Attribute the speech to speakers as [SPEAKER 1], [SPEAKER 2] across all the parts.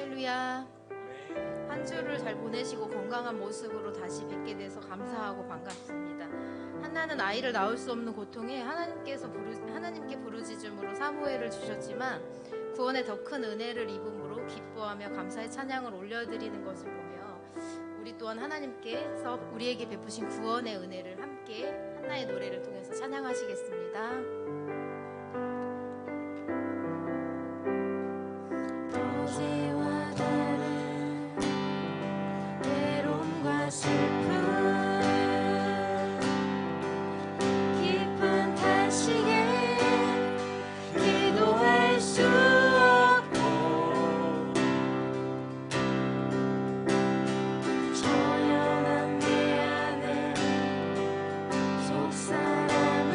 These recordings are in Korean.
[SPEAKER 1] 할렐루야. 한 주를 잘 보내시고 건강한 모습으로 다시 뵙게 돼서 감사하고 반갑습니다. 한나는 아이를 낳을 수 없는 고통에 하나님께 부르짖음으로 사무엘을 주셨지만 구원의 더 큰 은혜를 입음으로 기뻐하며 감사의 찬양을 올려드리는 것을 보며 우리 또한 하나님께서 우리에게 베푸신 구원의 은혜를 함께 한나의 노래를 통해서 찬양하시겠습니다. 어제와 다른 외로움과 슬픔 깊은 탄식에 기도할 수 없고 처연한 내 안에 속사람을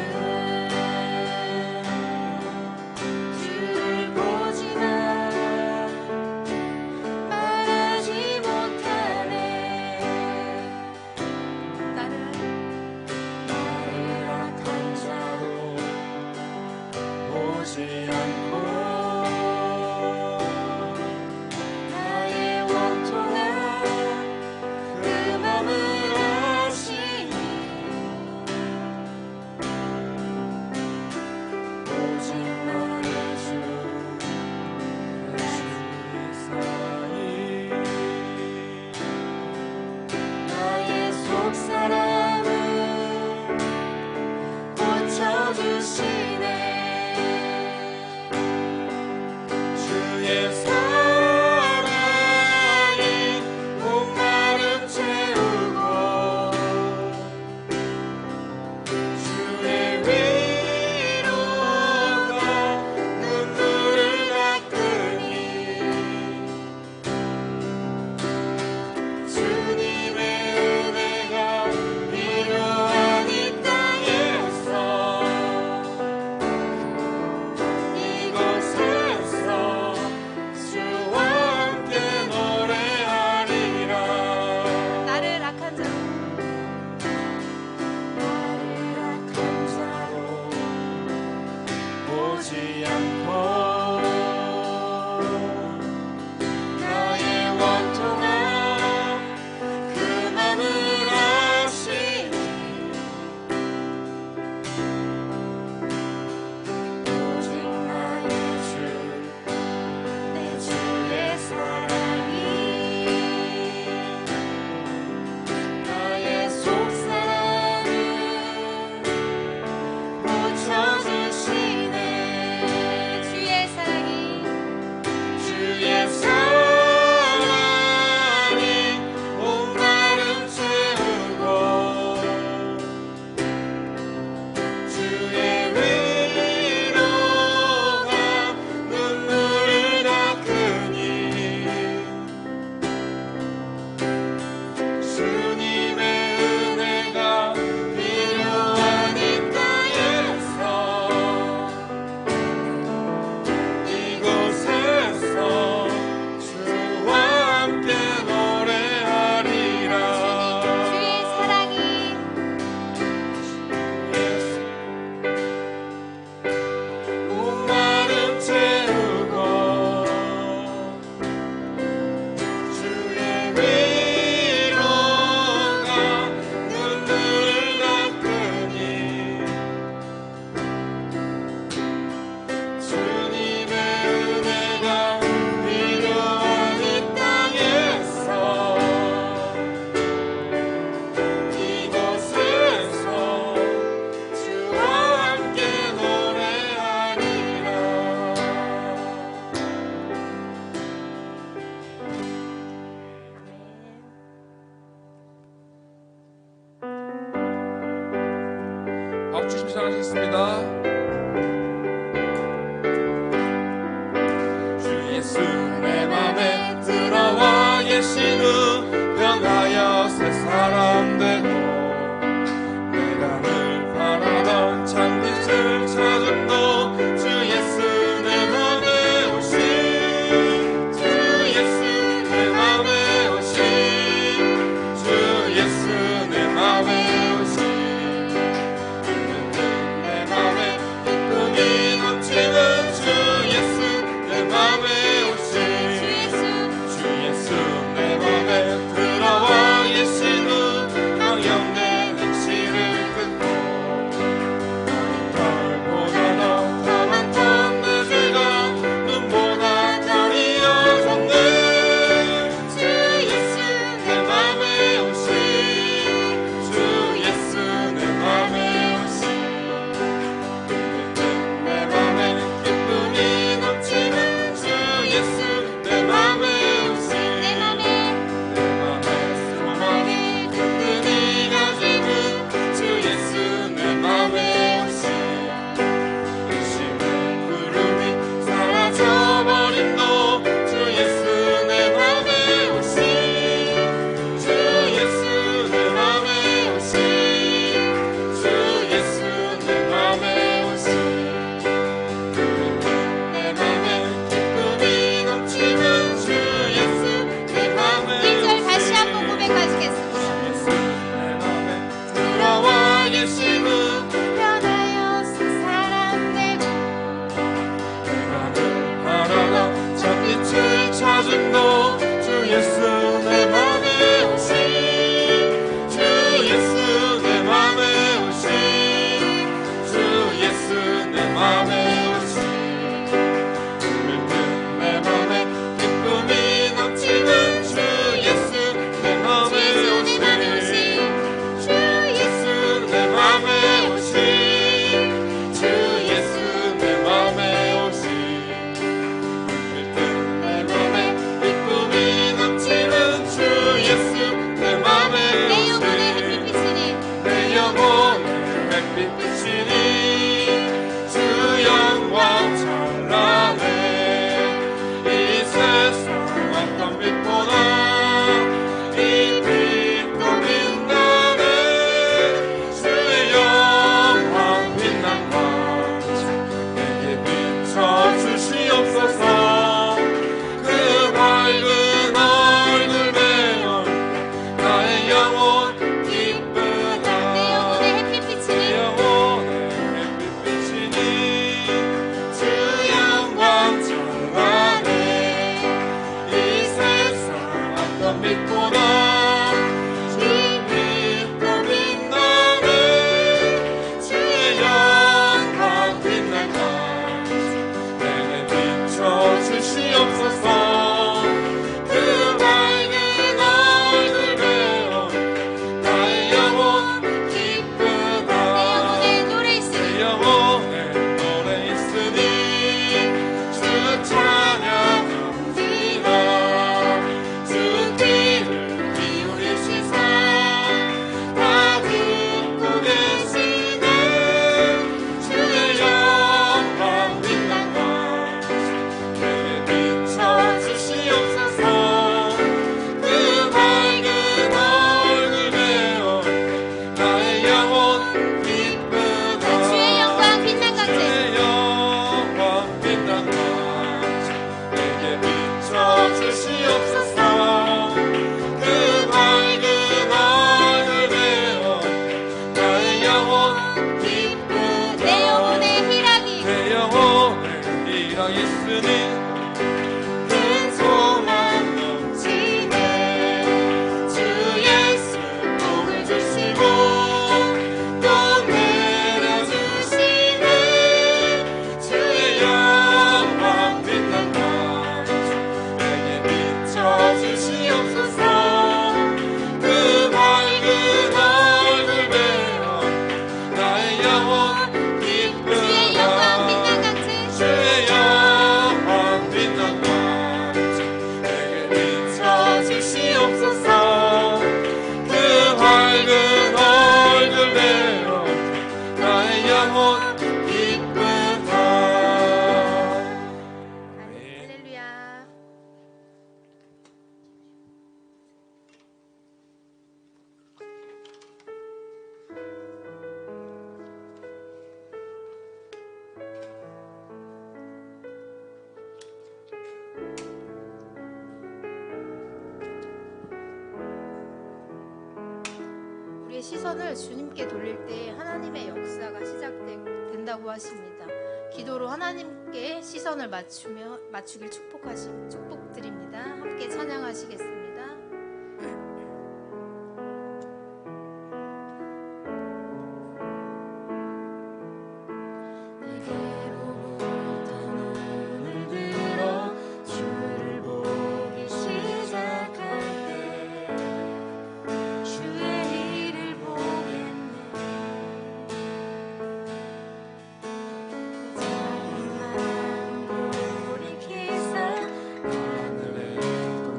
[SPEAKER 1] 우리의 시선을 주님께 돌릴 때 하나님의 역사가 시작된다고 하십니다. 기도로 하나님께 시선을 맞추길 축복드립니다. 함께 찬양하시겠습니다.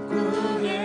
[SPEAKER 2] 꿈꾸게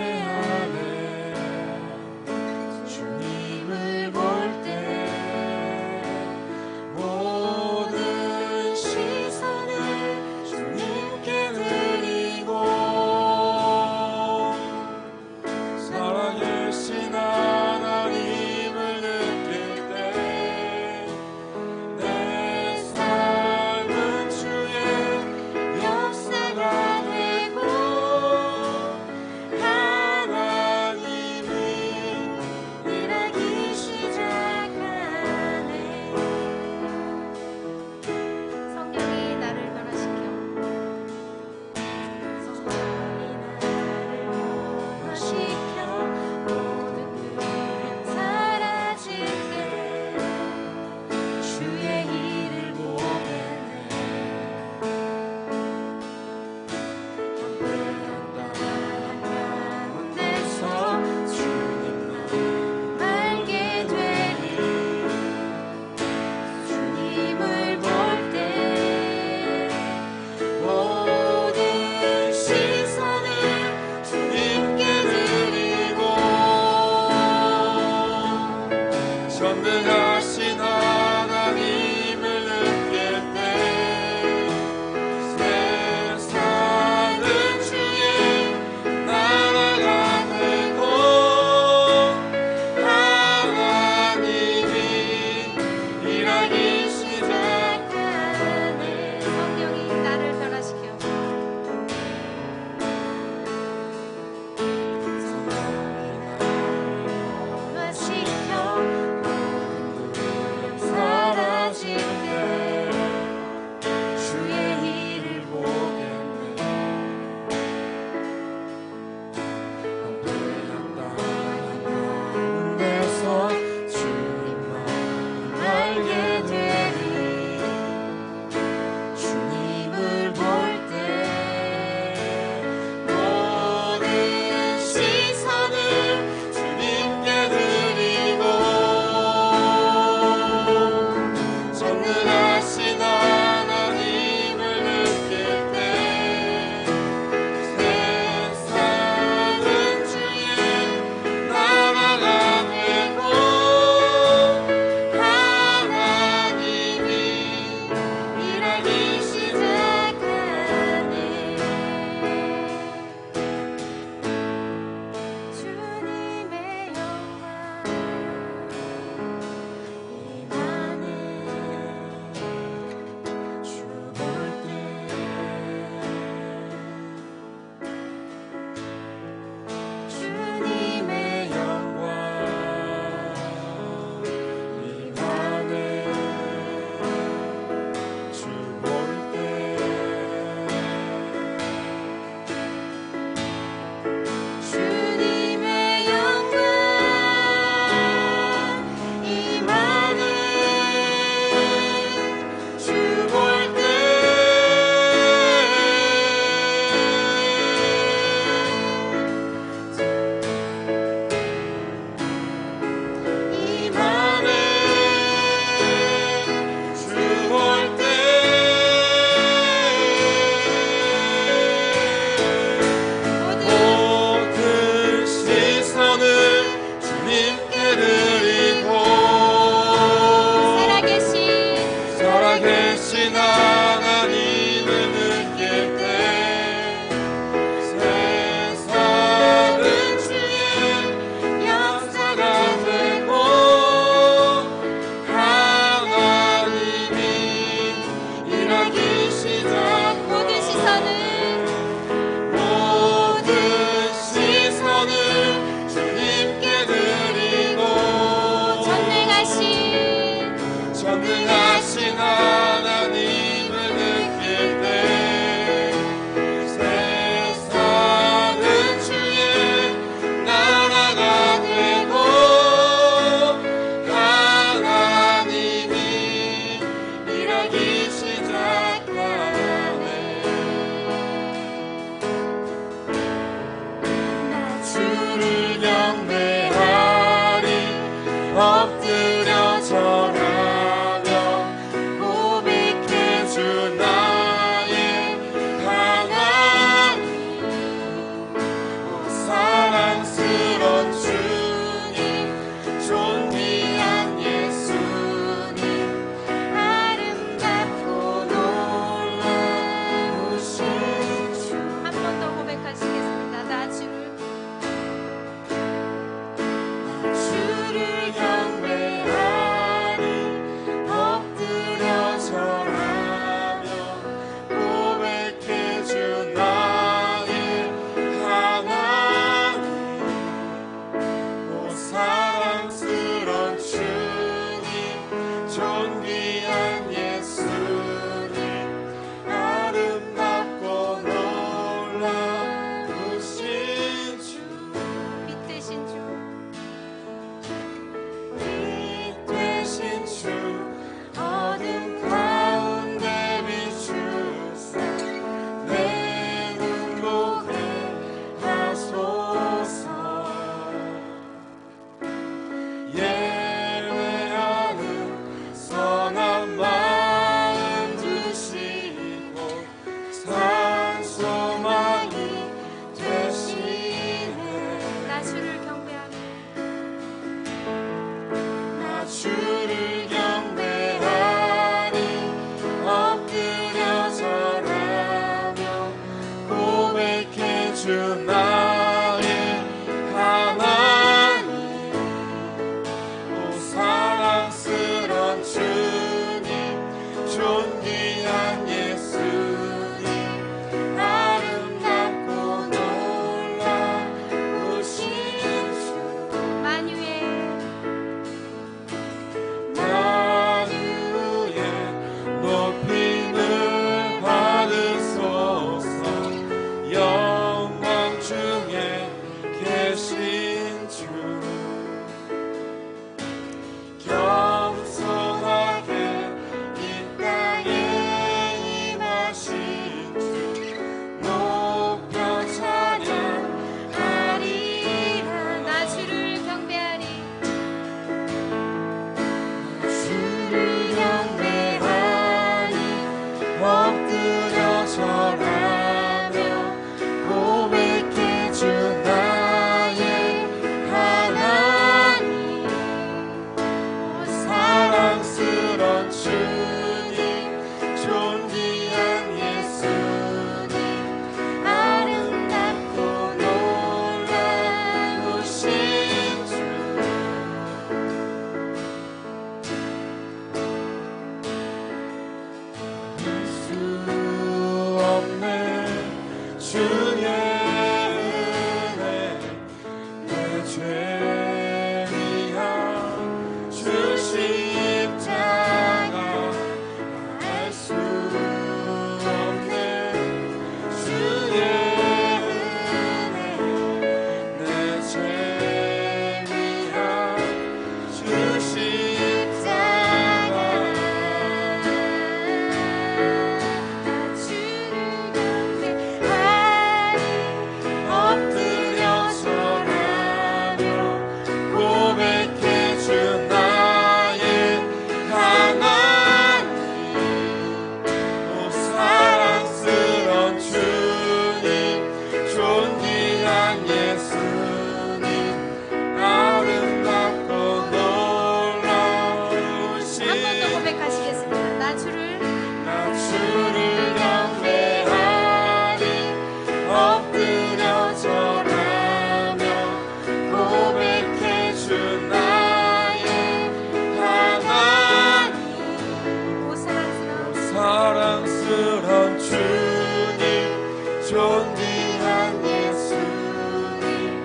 [SPEAKER 2] 존귀한 예수님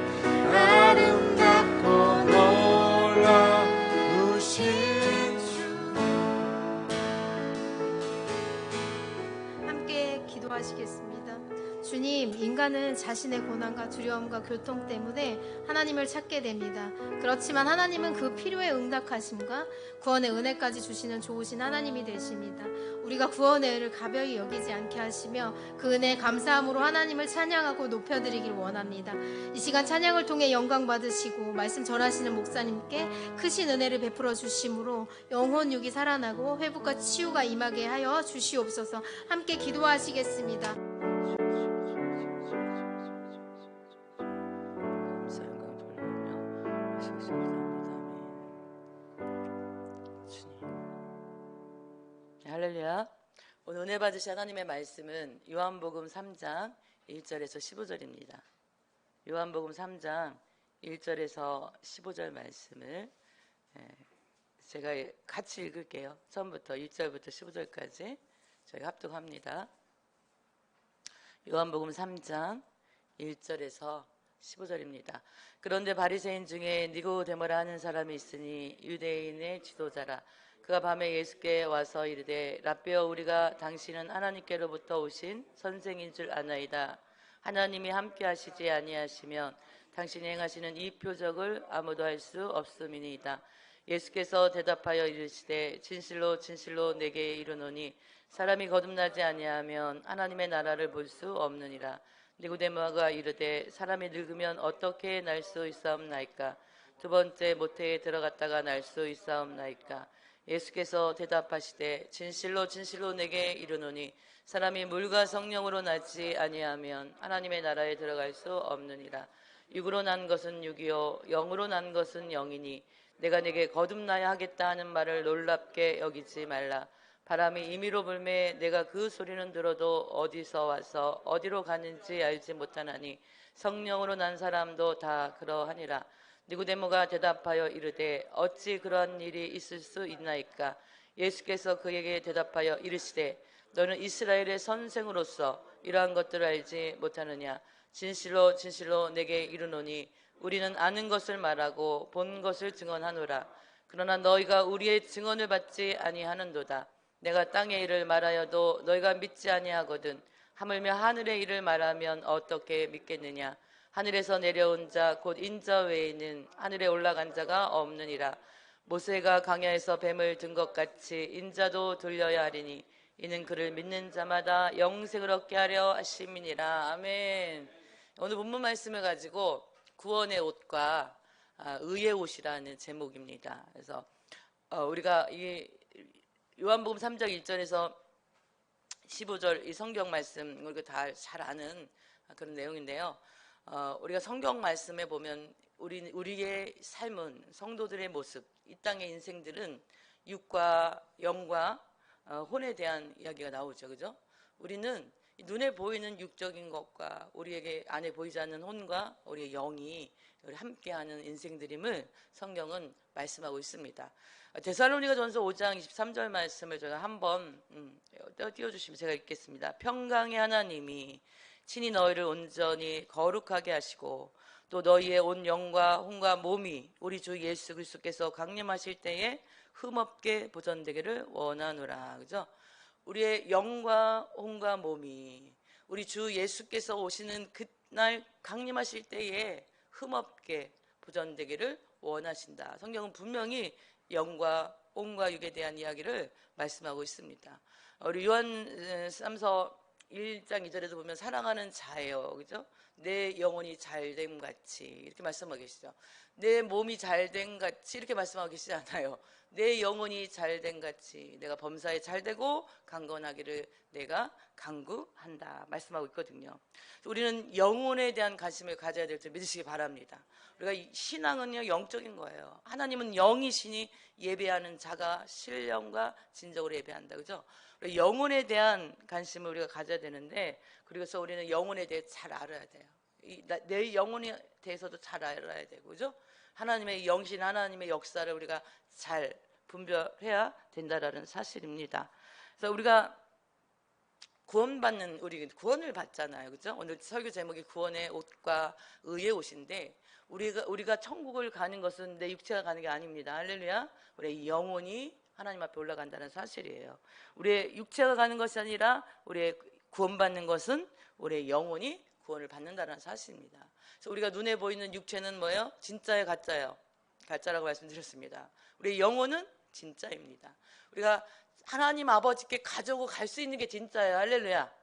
[SPEAKER 2] 아름답고 놀라우신 주.
[SPEAKER 1] 함께 기도하시겠습니다. 주님, 인간은 자신의 고난과 두려움과 교통 때문에 하나님을 찾게 됩니다. 그렇지만 하나님은 그 필요에 응답하심과 구원의 은혜까지 주시는 좋으신 하나님이 되십니다. 우리가 구원의 은혜를 가벼이 여기지 않게 하시며 그 은혜에 감사함으로 하나님을 찬양하고 높여드리길 원합니다. 이 시간 찬양을 통해 영광 받으시고 말씀 전하시는 목사님께 크신 은혜를 베풀어 주심으로 영혼 육이 살아나고 회복과 치유가 임하게 하여 주시옵소서. 함께 기도하시겠습니다.
[SPEAKER 3] 할렐루야. 오늘 은혜 받으신 하나님의 말씀은 요한복음 3장 1절에서 15절입니다. 요한복음 3장 1절에서 15절 말씀을 제가 같이 읽을게요. 처음부터 1절부터 15절까지 저희가 합독합니다. 요한복음 3장 1절에서 15절입니다. 그런데 바리새인 중에 니고데모라 하는 사람이 있으니 유대인의 지도자라. 그가 밤에 예수께 와서 이르되 라삐여, 우리가 당신은 하나님께로부터 오신 선생인 줄 아나이다. 하나님이 함께 하시지 아니하시면 당신이 행하시는 이 표적을 아무도 할 수 없음이니이다. 예수께서 대답하여 이르시되 진실로 진실로 내게 이르노니 사람이 거듭나지 아니하면 하나님의 나라를 볼 수 없느니라. 니고데모가 이르되 사람이 늙으면 어떻게 날 수 있사옵나이까? 두 번째 모태에 들어갔다가 날 수 있사옵나이까? 예수께서 대답하시되 진실로 진실로 내게 이르노니 사람이 물과 성령으로 나지 아니하면 하나님의 나라에 들어갈 수 없느니라. 육으로 난 것은 육이요 영으로 난 것은 영이니 내가 내게 거듭나야 하겠다 하는 말을 놀랍게 여기지 말라. 바람이 임의로 불매 내가 그 소리는 들어도 어디서 와서 어디로 가는지 알지 못하나니 성령으로 난 사람도 다 그러하니라. 니고데모가 대답하여 이르되 어찌 그러한 일이 있을 수 있나이까? 예수께서 그에게 대답하여 이르시되 너는 이스라엘의 선생으로서 이러한 것들을 알지 못하느냐? 진실로 진실로 내게 이르노니 우리는 아는 것을 말하고 본 것을 증언하노라. 그러나 너희가 우리의 증언을 받지 아니하는도다. 내가 땅의 일을 말하여도 너희가 믿지 아니하거든. 하물며 하늘의 일을 말하면 어떻게 믿겠느냐? 하늘에서 내려온 자 곧 인자 외에는 하늘에 올라간 자가 없느니라. 모세가 광야에서 뱀을 든 것 같이 인자도 들려야 하리니 이는 그를 믿는 자마다 영생을 얻게 하려 하심이니라. 아멘. 오늘 본문 말씀을 가지고 구원의 옷과 의의 옷이라는 제목입니다. 그래서 우리가 이 요한복음 3장 1절에서 15절 이 성경 말씀 우리가 다 잘 아는 그런 내용인데요. 우리가 성경 말씀에 보면 우리의 삶은, 성도들의 모습, 이 땅의 인생들은 육과 영과 혼에 대한 이야기가 나오죠. 그죠? 우리는 눈에 보이는 육적인 것과 우리에게 안에 보이지 않는 혼과 우리의 영이 함께하는 인생들임을 성경은 말씀하고 있습니다. 데살로니가전서 5장 23절 말씀을 제가 한번 띄워주시면 제가 읽겠습니다. 평강의 하나님이 친히 너희를 온전히 거룩하게 하시고 또 너희의 온 영과 혼과 몸이 우리 주 예수 그리스도께서 강림하실 때에 흠없게 보존되기를 원하노라. 그죠? 우리의 영과 혼과 몸이 우리 주 예수께서 오시는 그날 강림하실 때에 흠없게 보존되기를 원하신다. 성경은 분명히 영과 혼과 육에 대한 이야기를 말씀하고 있습니다. 우리 요한삼서 1장 2절에도 보면 사랑하는 자예요. 그죠? 내 영혼이 잘됨 같이 이렇게 말씀하고 계시죠. 내 몸이 잘됨 같이 이렇게 말씀하고 계시지 않아요. 내 영혼이 잘됨 같이 내가 범사에 잘되고 강건하기를 내가 간구한다 말씀하고 있거든요. 우리는 영혼에 대한 관심을 가져야 될 줄 믿으시기 바랍니다. 우리가 신앙은요 영적인 거예요. 하나님은 영이시니 예배하는 자가 신령과 진정으로 예배한다. 그죠? 영혼에 대한 관심을 우리가 가져야 되는데, 그래서 우리는 영혼에 대해 잘 알아야 돼요. 내 영혼에 대해서도 잘 알아야 되고, 그죠? 하나님의 영신, 하나님의 역사를 우리가 잘 분별해야 된다라는 사실입니다. 그래서 우리가 구원받는, 우리 구원을 받잖아요, 그죠? 오늘 설교 제목이 구원의 옷과 의의 옷인데, 우리가 천국을 가는 것은 내 육체가 가는 게 아닙니다. 할렐루야. 우리의 영혼이 하나님 앞에 올라간다는 사실이에요. 우리의 육체가 가는 것이 아니라 우리의 구원받는 것은 우리의 영혼이 구원을 받는다는 사실입니다. 그래서 우리가 눈에 보이는 육체는 뭐예요? 진짜예요, 가짜예요? 가짜라고 말씀드렸습니다. 우리의 영혼은 진짜입니다. 우리가 하나님 아버지께 가져고 갈 수 있는 게 진짜예요. 할렐루야.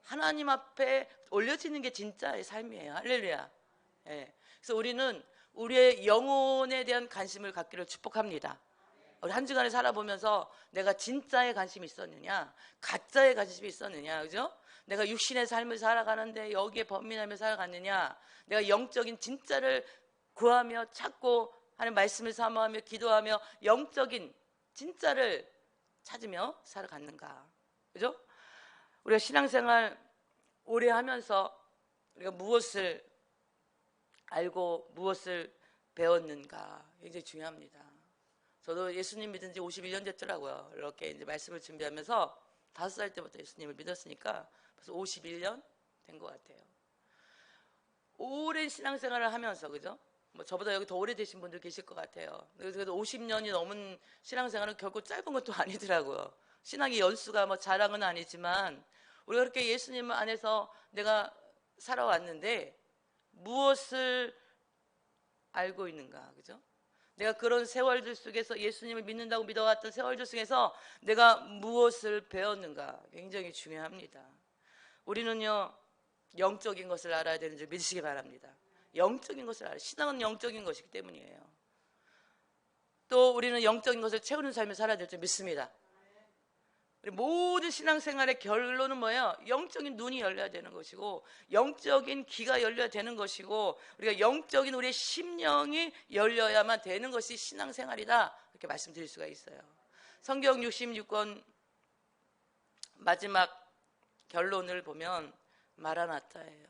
[SPEAKER 3] 하나님 앞에 올려지는 게 진짜의 삶이에요. 할렐루야. 예. 그래서 우리는 우리의 영혼에 대한 관심을 갖기를 축복합니다. 우리 한 주간을 살아보면서 내가 진짜의 관심이 있었느냐, 가짜의 관심이 있었느냐, 그죠? 내가 육신의 삶을 살아가는데 여기에 범민하며 살아갔느냐, 내가 영적인 진짜를 구하며 찾고 하는 말씀을 사모하며 기도하며 영적인 진짜를 찾으며 살아갔는가, 그죠? 우리가 신앙생활 오래 하면서 우리가 무엇을 알고 무엇을 배웠는가 굉장히 중요합니다. 저도 예수님 믿은 지 51년 됐더라고요. 이렇게 이제 말씀을 준비하면서 5살 때부터 예수님을 믿었으니까 벌써 51년 된 것 같아요. 오랜 신앙생활을 하면서, 그죠? 뭐 저보다 여기 더 오래되신 분들 계실 것 같아요. 그래도 50년이 넘은 신앙생활은 결코 짧은 것도 아니더라고요. 신앙의 연수가 뭐 자랑은 아니지만 우리가 그렇게 예수님 안에서 내가 살아왔는데 무엇을 알고 있는가, 그죠? 내가 그런 세월들 속에서 예수님을 믿는다고 믿어왔던 세월들 속에서 내가 무엇을 배웠는가 굉장히 중요합니다. 우리는요 영적인 것을 알아야 되는 줄 믿으시기 바랍니다. 영적인 것을 알아요. 신앙은 영적인 것이기 때문이에요. 또 우리는 영적인 것을 채우는 삶을 살아야 될 줄 믿습니다. 우리 모든 신앙생활의 결론은 뭐예요? 영적인 눈이 열려야 되는 것이고 영적인 귀가 열려야 되는 것이고 우리가 영적인 우리의 심령이 열려야만 되는 것이 신앙생활이다, 이렇게 말씀드릴 수가 있어요. 성경 66권 마지막 결론을 보면 마라나타예요.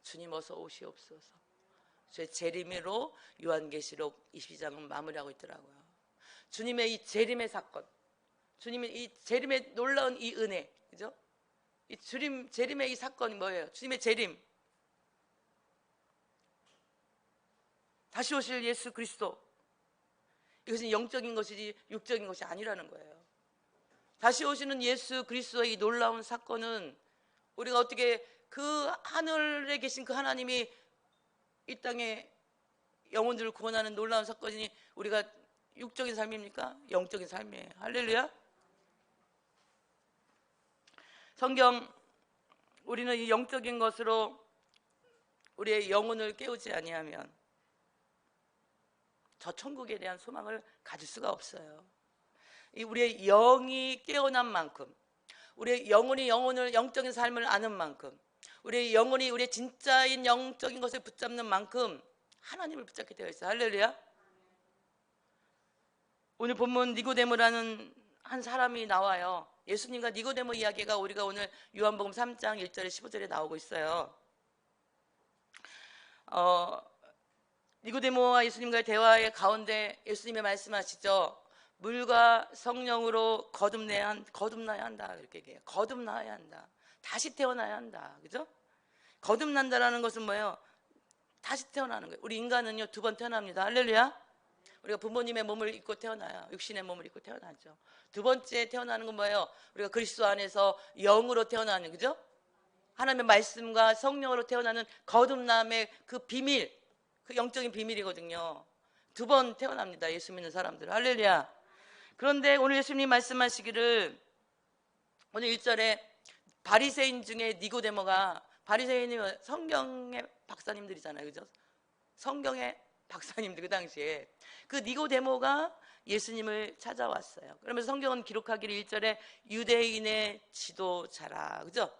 [SPEAKER 3] 주님 어서 오시옵소서. 제 재림으로 요한계시록 22장은 마무리하고 있더라고요. 주님의 이 재림의 사건, 주님의 이 재림의 놀라운 이 은혜, 그죠? 이 재림의 이 사건이 뭐예요? 주님의 재림, 다시 오실 예수 그리스도, 이것은 영적인 것이지 육적인 것이 아니라는 거예요. 다시 오시는 예수 그리스도의 이 놀라운 사건은 우리가 어떻게 그 하늘에 계신 그 하나님이 이 땅에 영혼들을 구원하는 놀라운 사건이니 우리가 육적인 삶입니까? 영적인 삶이에요. 할렐루야. 성경, 우리는 이 영적인 것으로 우리의 영혼을 깨우지 아니하면 저 천국에 대한 소망을 가질 수가 없어요. 우리의 영이 깨어난 만큼, 우리의 영혼이 영적인 삶을 아는 만큼, 우리의 영혼이 우리의 진짜인 영적인 것을 붙잡는 만큼 하나님을 붙잡게 되어 있어요. 할렐루야. 오늘 본문 니고데모라는 한 사람이 나와요. 예수님과 니고데모 이야기가 우리가 오늘 요한복음 3장 1절에 15절에 나오고 있어요. 니고데모와 예수님과의 대화의 가운데 예수님이 말씀하시죠. 물과 성령으로 거듭나야 한다, 이렇게 얘기해요. 거듭나야 한다. 다시 태어나야 한다. 그죠? 거듭난다라는 것은 뭐예요? 다시 태어나는 거예요. 우리 인간은요 2번 태어납니다. 할렐루야. 우리가 부모님의 몸을 입고 태어나요. 육신의 몸을 입고 태어나죠. 2번째 태어나는 건 뭐예요? 우리가 그리스도 안에서 영으로 태어나는, 그죠? 하나님의 말씀과 성령으로 태어나는 거듭남의 그 비밀, 그 영적인 비밀이거든요. 2번 태어납니다. 예수 믿는 사람들. 할렐루야. 그런데 오늘 예수님 말씀하시기를 오늘 1절에 바리새인 중에 니고데모가, 바리새인이 성경의 박사님들이잖아요, 그죠? 성경의 박사님들, 그 당시에 그 니고데모가 예수님을 찾아왔어요. 그러면서 성경은 기록하기를 1절에 유대인의 지도자라, 그죠?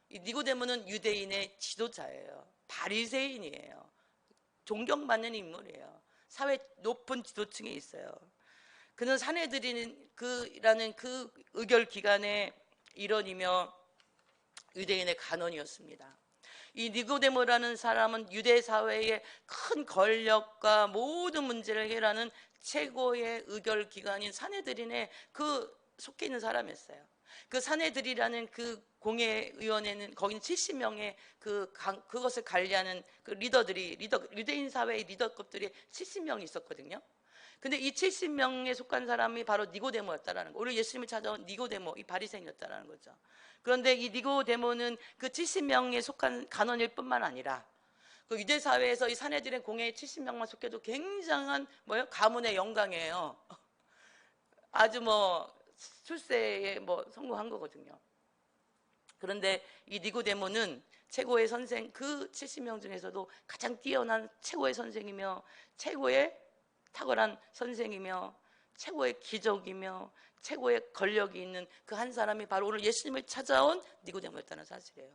[SPEAKER 3] 이 니고데모는 유대인의 지도자예요. 바리새인이에요. 존경받는 인물이에요. 사회 높은 지도층에 있어요. 그는 사내들이라는 그 의결 기관의 일원이며 유대인의 간원이었습니다. 이 니고데모라는 사람은 유대 사회의 큰 권력과 모든 문제를 해결하는 최고의 의결 기관인 사내들인의 그 속해 있는 사람이었어요. 그 사내들이라는 그 공회의원회는 거기는 70명의 그것을 관리하는 그 리더들이 유대인 사회의 리더급들이 70명이 있었거든요. 근데 이 70명에 속한 사람이 바로 니고데모였다라는 거. 오늘 예수님을 찾아온 니고데모, 이 바리새인이었다라는 거죠. 그런데 이 니고데모는 그 70명에 속한 간원일 뿐만 아니라 그 유대 사회에서 이 사내들의 공회에 70명만 속해도 굉장한 가문의 영광이에요. 아주 출세에 성공한 거거든요. 그런데 이 니고데모는 최고의 선생, 그 70명 중에서도 가장 뛰어난 최고의 선생이며 최고의 탁월한 선생이며 최고의 기적이며 최고의 권력이 있는 그 한 사람이 바로 오늘 예수님을 찾아온 니고데모였다는 사실이에요.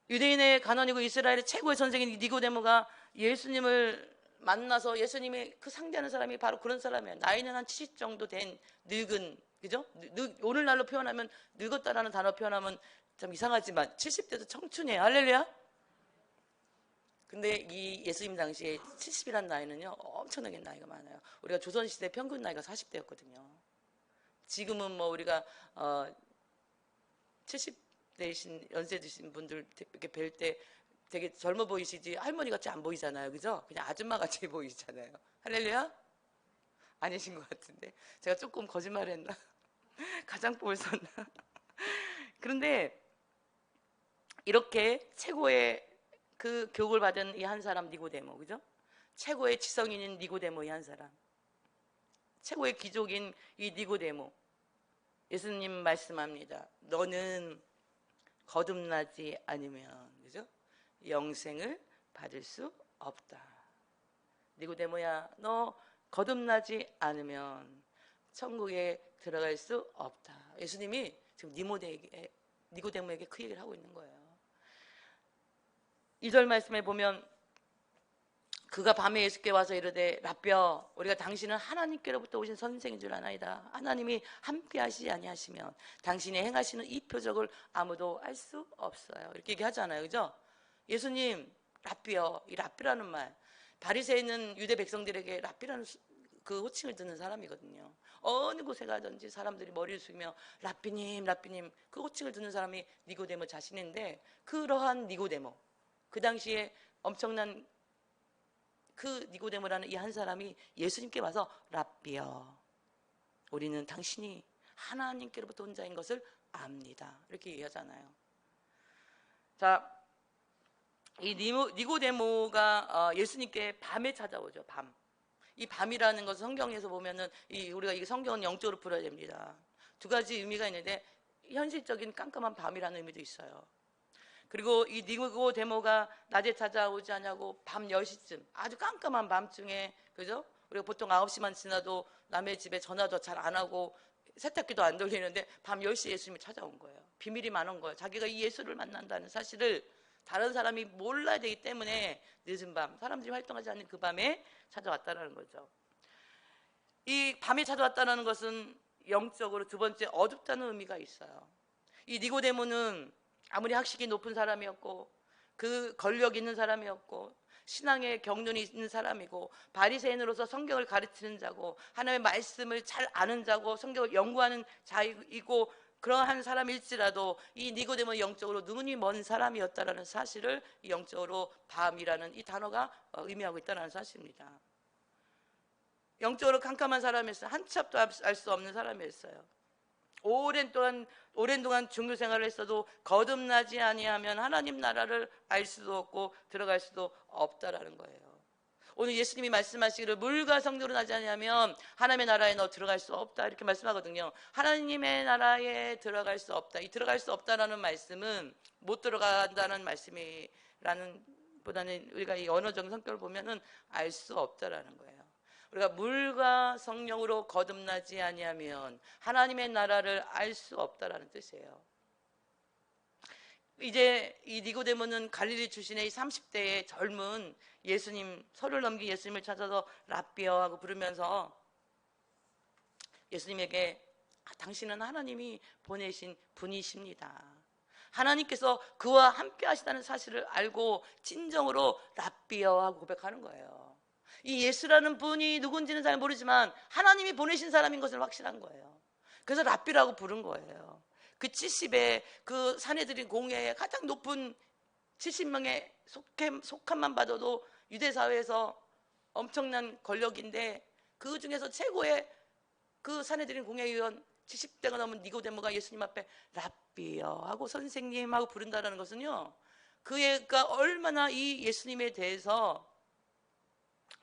[SPEAKER 3] 유대인의 간원이고 이스라엘의 최고의 선생인 니고데모가 예수님을 만나서 예수님이 그 상대하는 사람이 바로 그런 사람이에요. 나이는 한 70 정도 된 늙은, 그죠? 오늘날로 표현하면 늙었다라는 단어 표현하면 참 이상하지만 70대도 청춘이에요. 할렐루야. 근데 이 예수님 당시에 70이라는 나이는요 엄청나게 나이가 많아요. 우리가 조선시대 평균 나이가 40대였거든요. 지금은 우리가 70대이신 연세 드신 분들 이렇게 뵐 때 되게 젊어 보이시지 할머니 같이 안 보이잖아요. 그죠? 그냥 아줌마 같이 보이잖아요. 할렐루야? 아니신 것 같은데 제가 조금 거짓말했나? 가장법을 썼나? 그런데 이렇게 최고의 그 교육을 받은 이 한 사람 니고데모, 그죠? 최고의 지성인인 니고데모 이 한 사람, 최고의 귀족인 이 니고데모, 예수님 말씀합니다. 너는 거듭나지 않으면, 그죠? 영생을 받을 수 없다. 니고데모야, 너 거듭나지 않으면 천국에 들어갈 수 없다. 예수님이 지금 니고데모에게 그 얘기를 하고 있는 거예요. 2절 말씀에 보면 그가 밤에 예수께 와서 이르되 라삐여 우리가 당신은 하나님께로부터 오신 선생인 줄 아나이다. 하나님이 함께 하시지 아니하시면 당신이 행하시는 이 표적을 아무도 알 수 없어요. 이렇게 얘기하잖아요. 그죠? 예수님 라삐여, 이 라삐라는 말, 바리새인은 유대 백성들에게 라삐라는 그 호칭을 듣는 사람이거든요. 어느 곳에 가든지 사람들이 머리를 숙이며 라삐님 라삐님 그 호칭을 듣는 사람이 니고데모 자신인데, 그러한 니고데모, 그 당시에 엄청난 그 니고데모라는 이 한 사람이 예수님께 와서 라삐여 우리는 당신이 하나님께로부터 온 자인 것을 압니다. 이렇게 얘기하잖아요. 자, 이 니고데모가 예수님께 밤에 찾아오죠. 밤. 이 밤이라는 것은 성경에서 보면은 우리가 이 성경은 영적으로 풀어야 됩니다. 두 가지 의미가 있는데 현실적인 깜깜한 밤이라는 의미도 있어요. 그리고 이 니고데모가 낮에 찾아오지 않냐고 밤 10시쯤 아주 깜깜한 밤중에, 그죠? 우리가 보통 9시만 지나도 남의 집에 전화도 잘 안 하고 세탁기도 안 돌리는데 밤 10시에 예수님이 찾아온 거예요. 비밀이 많은 거예요. 자기가 이 예수를 만난다는 사실을 다른 사람이 몰라야 되기 때문에 늦은 밤, 사람들이 활동하지 않는 그 밤에 찾아왔다는 거죠. 이 밤에 찾아왔다는 것은 영적으로 두 번째 어둡다는 의미가 있어요. 이 니고데모는 아무리 학식이 높은 사람이었고 그 권력 있는 사람이었고 신앙의 경륜이 있는 사람이고 바리새인으로서 성경을 가르치는 자고 하나님의 말씀을 잘 아는 자고 성경을 연구하는 자이고 그러한 사람일지라도 이 니고데모는 영적으로 눈이 먼 사람이었다라는 사실을 영적으로 밤이라는 이 단어가 의미하고 있다는 사실입니다. 영적으로 캄캄한 사람이었어요. 한참도 알 수 없는 사람이었어요. 오랜 동안 중교 생활을 했어도 거듭나지 아니하면 하나님 나라를 알 수도 없고 들어갈 수도 없다라는 거예요. 오늘 예수님이 말씀하시기를 물과 성령으로 나지 아니하면 하나님의 나라에 너 들어갈 수 없다 이렇게 말씀하거든요. 하나님의 나라에 들어갈 수 없다. 이 들어갈 수 없다라는 말씀은 못 들어간다는 말씀이라는 보다는 우리가 이 언어적 성격을 보면은 알 수 없다라는 거예요. 우리가 물과 성령으로 거듭나지 아니하면 하나님의 나라를 알 수 없다라는 뜻이에요. 이제 이 니고데모는 갈릴리 출신의 30대의 젊은 예수님, 서를 넘긴 예수님을 찾아서 라삐어 하고 부르면서 예수님에게 당신은 하나님이 보내신 분이십니다. 하나님께서 그와 함께 하시다는 사실을 알고 진정으로 라삐어 하고 고백하는 거예요. 이 예수라는 분이 누군지는 잘 모르지만 하나님이 보내신 사람인 것을 확실한 거예요. 그래서 랍비라고 부른 거예요. 그 70의 그 사내들인 공회의 가장 높은 70명의 속함만 받아도 유대 사회에서 엄청난 권력인데, 그 중에서 최고의 그 사내들인 공회의원 70대가 넘은 니고데모가 예수님 앞에 랍비요 하고 선생님 하고 부른다는 것은요, 그가 얼마나 이 예수님에 대해서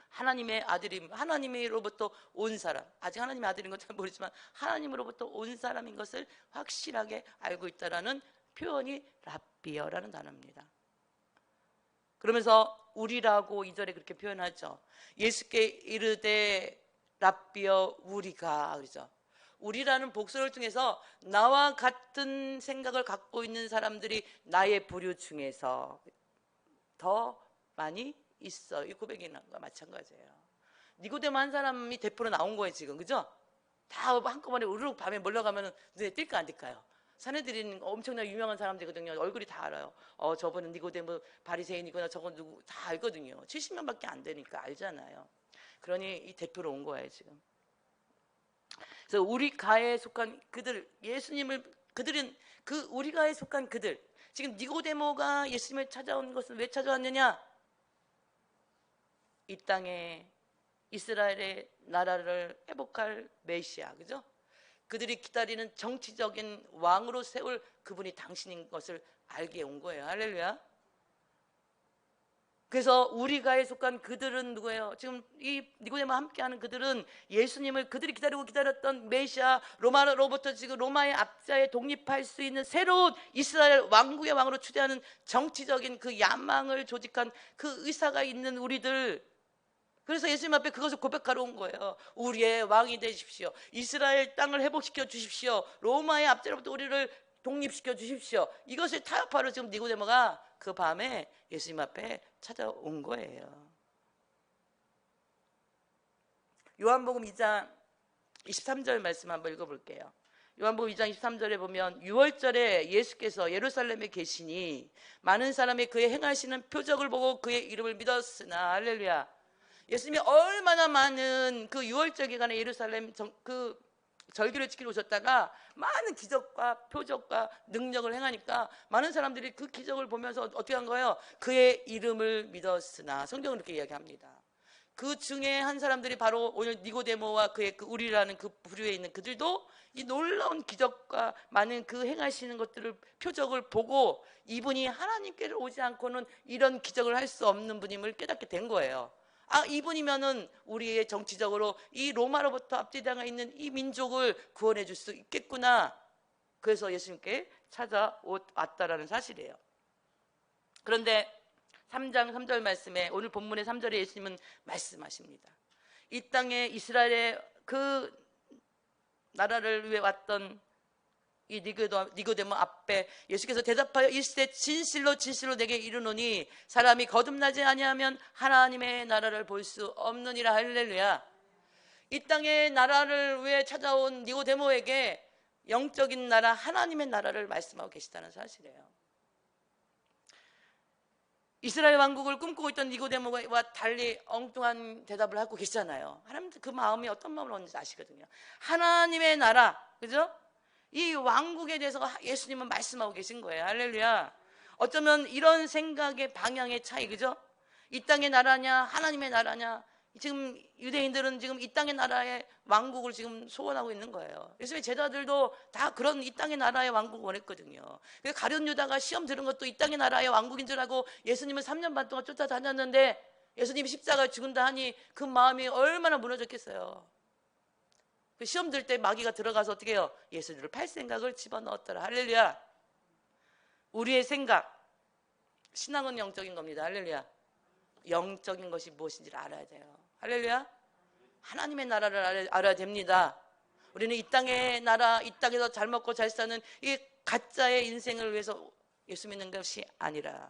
[SPEAKER 3] 하나님의 아들임, 하나님으로부터 온 사람, 아직 하나님의 아들인 건 잘 모르지만 하나님으로부터 온 사람인 것을 확실하게 알고 있다라는 표현이 랍비여라는 단어입니다. 그러면서 우리라고 2절에 그렇게 표현하죠. 예수께 이르되 랍비여 우리가, 그러죠. 우리라는 복수를 통해서 나와 같은 생각을 갖고 있는 사람들이 나의 부류 중에서 더 많이 있어. 이 고백이나 마찬가지예요. 니고데모 한 사람이 대표로 나온 거예요 지금, 그죠? 다 한꺼번에 우르륵 밤에 몰려가면 눈에 띌까 안 띌까요? 사내들인 엄청나 유명한 사람들이거든요. 얼굴이 다 알아요. 저분은 니고데모 바리새인이구나, 저건 누구, 다 알거든요. 70명밖에 안 되니까 알잖아요. 그러니 이 대표로 온 거예요 지금. 그래서 우리 가에 속한 그들, 예수님을, 그들은 그 우리 가에 속한 그들, 지금 니고데모가 예수님을 찾아온 것은 왜 찾아왔느냐? 이 땅에 이스라엘의 나라를 회복할 메시아, 그죠? 그들이 기다리는 정치적인 왕으로 세울 그분이 당신인 것을 알게 온 거예요. 할렐루야. 그래서 우리 가에 속한 그들은 누구예요? 지금 이 니고데모와 함께하는 그들은 예수님을, 그들이 기다렸던 메시아, 로마로부터 지금 로마의 압자에 독립할 수 있는 새로운 이스라엘 왕국의 왕으로 추대하는 정치적인 그 야망을 조직한 그 의사가 있는 우리들, 그래서 예수님 앞에 그것을 고백하러 온 거예요. 우리의 왕이 되십시오. 이스라엘 땅을 회복시켜 주십시오. 로마의 압제로부터 우리를 독립시켜 주십시오. 이것을 타협하러 지금 니고데모가 그 밤에 예수님 앞에 찾아온 거예요. 요한복음 2장 23절 말씀 한번 읽어볼게요. 요한복음 2장 23절에 보면 6월절에 예수께서 예루살렘에 계시니 많은 사람이 그의 행하시는 표적을 보고 그의 이름을 믿었으나, 할렐루야. 예수님이 얼마나 많은 그 6월절 기간에 예루살렘 그 절기를 지키러 오셨다가 많은 기적과 표적과 능력을 행하니까 많은 사람들이 그 기적을 보면서 어떻게 한 거예요? 그의 이름을 믿었으나, 성경은 이렇게 이야기합니다. 그 중에 한 사람들이 바로 오늘 니고데모와 그의 그 우리라는 그 부류에 있는 그들도 이 놀라운 기적과 많은 그 행하시는 것들을, 표적을 보고 이분이 하나님께로 오지 않고는 이런 기적을 할 수 없는 분임을 깨닫게 된 거예요. 이분이면은 우리의 정치적으로 이 로마로부터 압제당해 있는 이 민족을 구원해 줄 수 있겠구나. 그래서 예수님께 찾아왔다라는 사실이에요. 그런데 3장 3절 말씀에, 오늘 본문의 3절에 예수님은 말씀하십니다. 이 땅에 이스라엘의 그 나라를 위해 왔던 이 니고데모 앞에 예수께서 대답하여 이르시되 진실로 진실로 내게 이르노니 사람이 거듭나지 아니하면 하나님의 나라를 볼 수 없느니라. 할렐루야. 이 땅의 나라를 위해 찾아온 니고데모에게 영적인 나라, 하나님의 나라를 말씀하고 계시다는 사실이에요. 이스라엘 왕국을 꿈꾸고 있던 니고데모와 달리 엉뚱한 대답을 하고 계시잖아요. 하나님 그 마음이 어떤 마음을 얻는지 아시거든요. 하나님의 나라, 그죠? 이 왕국에 대해서 예수님은 말씀하고 계신 거예요. 할렐루야. 어쩌면 이런 생각의 방향의 차이, 그죠? 이 땅의 나라냐 하나님의 나라냐. 지금 유대인들은 지금 이 땅의 나라의 왕국을 지금 소원하고 있는 거예요. 예수님의 제자들도 다 그런 이 땅의 나라의 왕국을 원했거든요. 그래서 가룟 유다가 시험 들은 것도 이 땅의 나라의 왕국인 줄 알고 예수님은 3년 반 동안 쫓아다녔는데 예수님이 십자가에 죽은다 하니 그 마음이 얼마나 무너졌겠어요. 그 시험 들 때 마귀가 들어가서 어떻게 해요? 예수님을 팔 생각을 집어넣었더라. 할렐루야. 우리의 생각, 신앙은 영적인 겁니다. 할렐루야. 영적인 것이 무엇인지를 알아야 돼요. 할렐루야. 하나님의 나라를 알아야 됩니다. 우리는 이 땅의 나라, 이 땅에서 잘 먹고 잘 사는 이 가짜의 인생을 위해서 예수 믿는 것이 아니라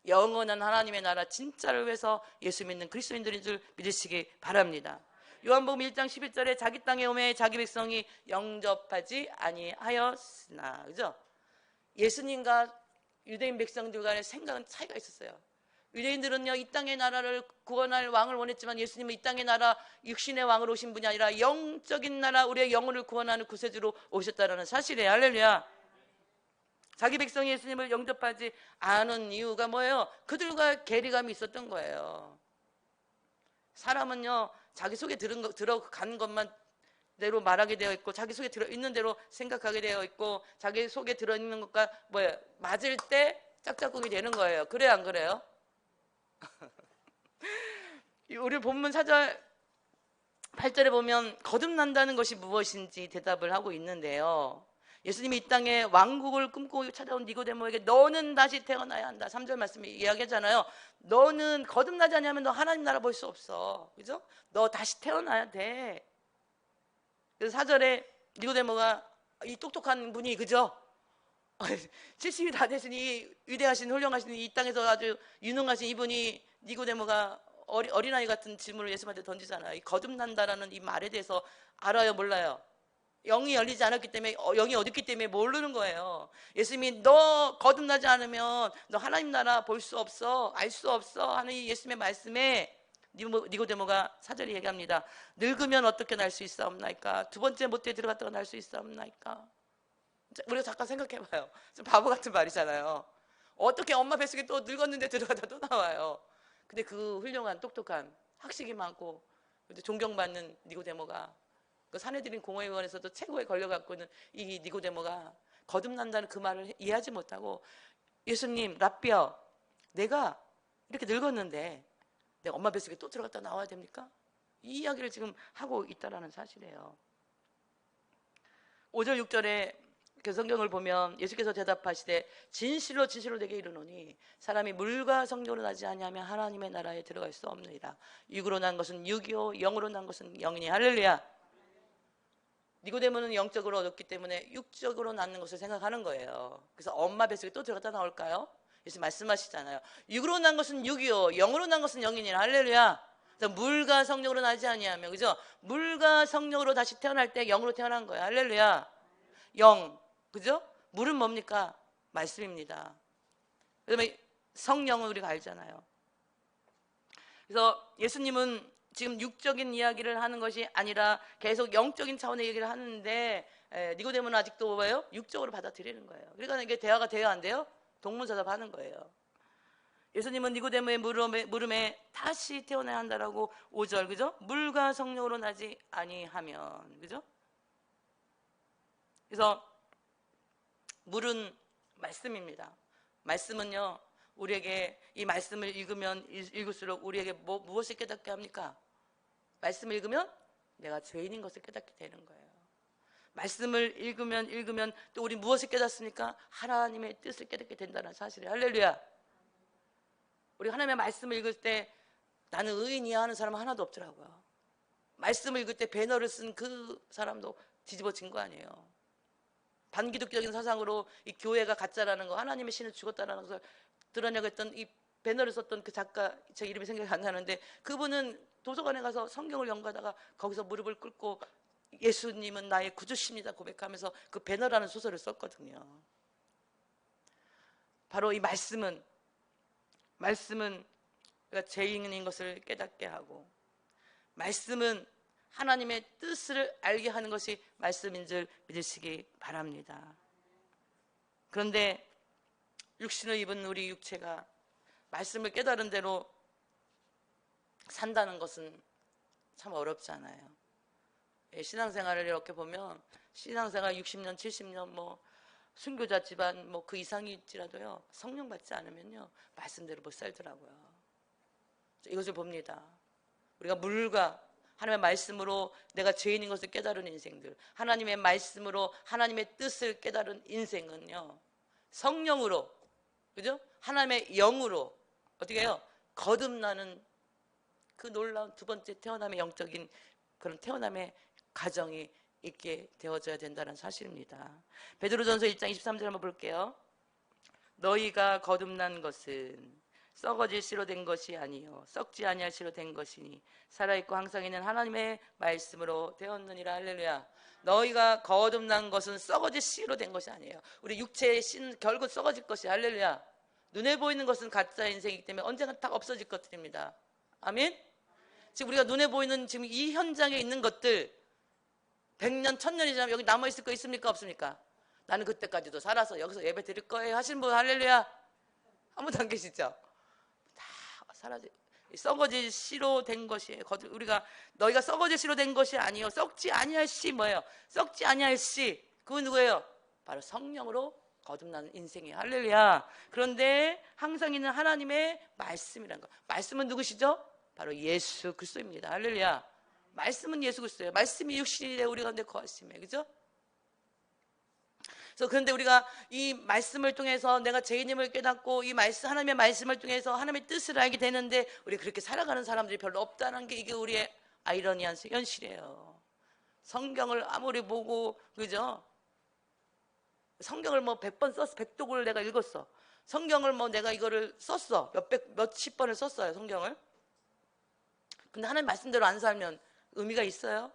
[SPEAKER 3] 영원한 하나님의 나라, 진짜를 위해서 예수 믿는 그리스도인들인 줄 믿으시기 바랍니다. 요한복음 1장 11절에 자기 땅에 오매 자기 백성이 영접하지 아니하였으나, 그죠? 예수님과 유대인 백성들 간의 생각은 차이가 있었어요. 유대인들은요, 이 땅의 나라를 구원할 왕을 원했지만 예수님은 이 땅의 나라 육신의 왕으로 오신 분이 아니라 영적인 나라, 우리의 영혼을 구원하는 구세주로 오셨다는 사실이에요. 할렐루야. 자기 백성이 예수님을 영접하지 않은 이유가 뭐예요? 그들과 괴리감이 있었던 거예요. 사람은요, 자기 속에 들어간 것만 대로 말하게 되어 있고, 자기 속에 들어있는 대로 생각하게 되어 있고, 자기 속에 들어있는 것과 뭐예요? 맞을 때 짝짝꿍이 되는 거예요. 그래요, 안 그래요? 우리 본문 4절 8절에 보면 거듭난다는 것이 무엇인지 대답을 하고 있는데요, 예수님이 이 땅에 왕국을 꿈꾸고 찾아온 니고데모에게 너는 다시 태어나야 한다. 3절 말씀이 이야기하잖아요. 너는 거듭나지 않으면 너 하나님 나라 볼 수 없어. 그죠? 너 다시 태어나야 돼. 그래서 4절에 니고데모가, 이 똑똑한 분이, 그죠? 70이 다 되시니 위대하신 훌륭하신 이 땅에서 아주 유능하신 이분이, 니고데모가 어린아이 같은 질문을 예수님한테 던지잖아요. 이 거듭난다라는 이 말에 대해서 알아요, 몰라요? 영이 열리지 않았기 때문에, 영이 어둡기 때문에 모르는 거예요. 예수님이 너 거듭나지 않으면 너 하나님 나라 볼 수 없어, 알 수 없어 하는 이 예수님의 말씀에 니고데모가 4절에 얘기합니다. 늙으면 어떻게 날 수 있사옵나이까? 두 번째 모태에 들어갔다가 날 수 있사옵나이까? 우리가 잠깐 생각해봐요. 좀 바보 같은 말이잖아요. 어떻게 엄마 뱃속에 또 늙었는데 들어가다 또 나와요. 근데 그 훌륭한 똑똑한 학식이 많고 존경받는 니고데모가, 그 사내들인 공회의원에서도 최고에 걸려갖고는 이 니고데모가 거듭난다는 그 말을 이해하지 못하고, 예수님, 랍비여, 내가 이렇게 늙었는데 내가 엄마 뱃속에 또 들어갔다 나와야 됩니까? 이 이야기를 지금 하고 있다는 사실이에요. 5절 6절에 그 성경을 보면 예수께서 대답하시되 진실로 진실로 내게 이르노니 사람이 물과 성령으로 나지 아니하면 하나님의 나라에 들어갈 수 없느니라. 육으로 난 것은 육이요 영으로 난 것은 영이니. 할렐루야. 니고데모는 영적으로 얻었기 때문에 육적으로 낳는 것을 생각하는 거예요. 그래서 엄마 뱃속에 또 들어갔다 나올까요? 예수님 말씀하시잖아요. 육으로 난 것은 육이요 영으로 난 것은 영이니라. 할렐루야. 그래서 물과 성령으로 나지 아니하면, 그죠? 물과 성령으로 다시 태어날 때 영으로 태어난 거예요. 할렐루야. 영, 그죠? 물은 뭡니까? 말씀입니다. 그다음에 성령은 우리가 알잖아요. 그래서 예수님은 지금 육적인 이야기를 하는 것이 아니라 계속 영적인 차원의 얘기를 하는데, 니고데모는 아직도 뭐예요? 육적으로 받아들이는 거예요. 그러니까 이게 대화가 돼요, 안 돼요? 동문서답하는 거예요. 예수님은 니고데모의 물음에 다시 태어나야 한다라고 5절, 그죠? 물과 성령으로 나지 아니하면, 그죠? 그래서 물은 말씀입니다. 말씀은요, 우리에게 이 말씀을 읽으면 읽을수록 우리에게 무엇을 깨닫게 합니까? 말씀을 읽으면 내가 죄인인 것을 깨닫게 되는 거예요. 말씀을 읽으면 또 우리 무엇을 깨닫습니까? 하나님의 뜻을 깨닫게 된다는 사실이에요. 할렐루야. 우리 하나님의 말씀을 읽을 때 나는 의인이야 하는 사람은 하나도 없더라고요. 말씀을 읽을 때 배너를 쓴 그 사람도 뒤집어진 거 아니에요. 반기독적인 사상으로 이 교회가 가짜라는 거, 하나님의 신은 죽었다는 것을 드러내고 했던 이 배너를 썼던 그 작가, 제 이름이 생각이 안 나는데, 그분은 도서관에 가서 성경을 연구하다가 거기서 무릎을 꿇고 예수님은 나의 구주십니다 고백하면서 그 배너라는 소설을 썼거든요. 바로 이 말씀은 우리가 죄인인 것을 깨닫게 하고, 말씀은 하나님의 뜻을 알게 하는 것이 말씀인 줄 믿으시기 바랍니다. 그런데 육신을 입은 우리 육체가 말씀을 깨달은 대로 산다는 것은 참 어렵잖아요. 신앙생활을 이렇게 보면 신앙생활 60년, 70년 뭐 순교자 집안 뭐 그 이상일지라도요, 성령 받지 않으면요 말씀대로 못 살더라고요. 이것을 봅니다. 우리가 물과 하나님의 말씀으로 내가 죄인인 것을 깨달은 인생들, 하나님의 말씀으로 하나님의 뜻을 깨달은 인생은요, 성령으로, 그죠? 하나님의 영으로 어떻게 해요? 거듭나는 그 놀라운 두 번째 태어남의 영적인 그런 태어남의 가정이 있게 되어져야 된다는 사실입니다. 베드로전서 1장 23절 한번 볼게요. 너희가 거듭난 것은 썩어질 씨로 된 것이 아니요 썩지 아니할 씨로 된 것이니 살아있고 항상 있는 하나님의 말씀으로 되었느니라. 할렐루야. 너희가 거듭난 것은 썩어질 씨로 된 것이 아니에요. 우리 육체의 씨는 결국 썩어질 것이. 할렐루야. 눈에 보이는 것은 가짜 인생이기 때문에 언젠가 딱 없어질 것들입니다. 아멘. 지금 우리가 눈에 보이는 지금 이 현장에 있는 것들 100년 1000년이 지나면 여기 남아있을 거 있습니까 없습니까? 나는 그때까지도 살아서 여기서 예배 드릴 거예요 하시는 분 할렐루야. 아무도 안 계시죠? 다 사라져. 썩어질 씨로 된 것이에요. 우리가 너희가 썩어질 씨로 된 것이 아니요 썩지 아니할 씨 뭐예요? 썩지 아니할 씨 그건 누구예요? 바로 성령으로 거듭나는 인생이에요. 할렐루야. 그런데 항상 있는 하나님의 말씀이라는 거. 말씀은 누구시죠? 바로 예수 그리스도입니다. 할렐루야. 말씀은 예수 그리스도예요. 말씀이 육신이 되어 우리 가운데 거하심에, 그죠? 그래서 그런데 우리가 이 말씀을 통해서 내가 죄인임을 깨닫고 이 말씀 하나님의 말씀을 통해서 하나님의 뜻을 알게 되는데 우리 그렇게 살아가는 사람들이 별로 없다는 게 이게 우리의 아이러니한 현실이에요. 성경을 아무리 보고 그죠? 성경을 뭐 100번 썼어. 100독을 내가 읽었어. 성경을 뭐 내가 이거를 썼어. 몇십 번을 썼어요. 성경을. 근데 하나님 말씀대로 안 살면 의미가 있어요?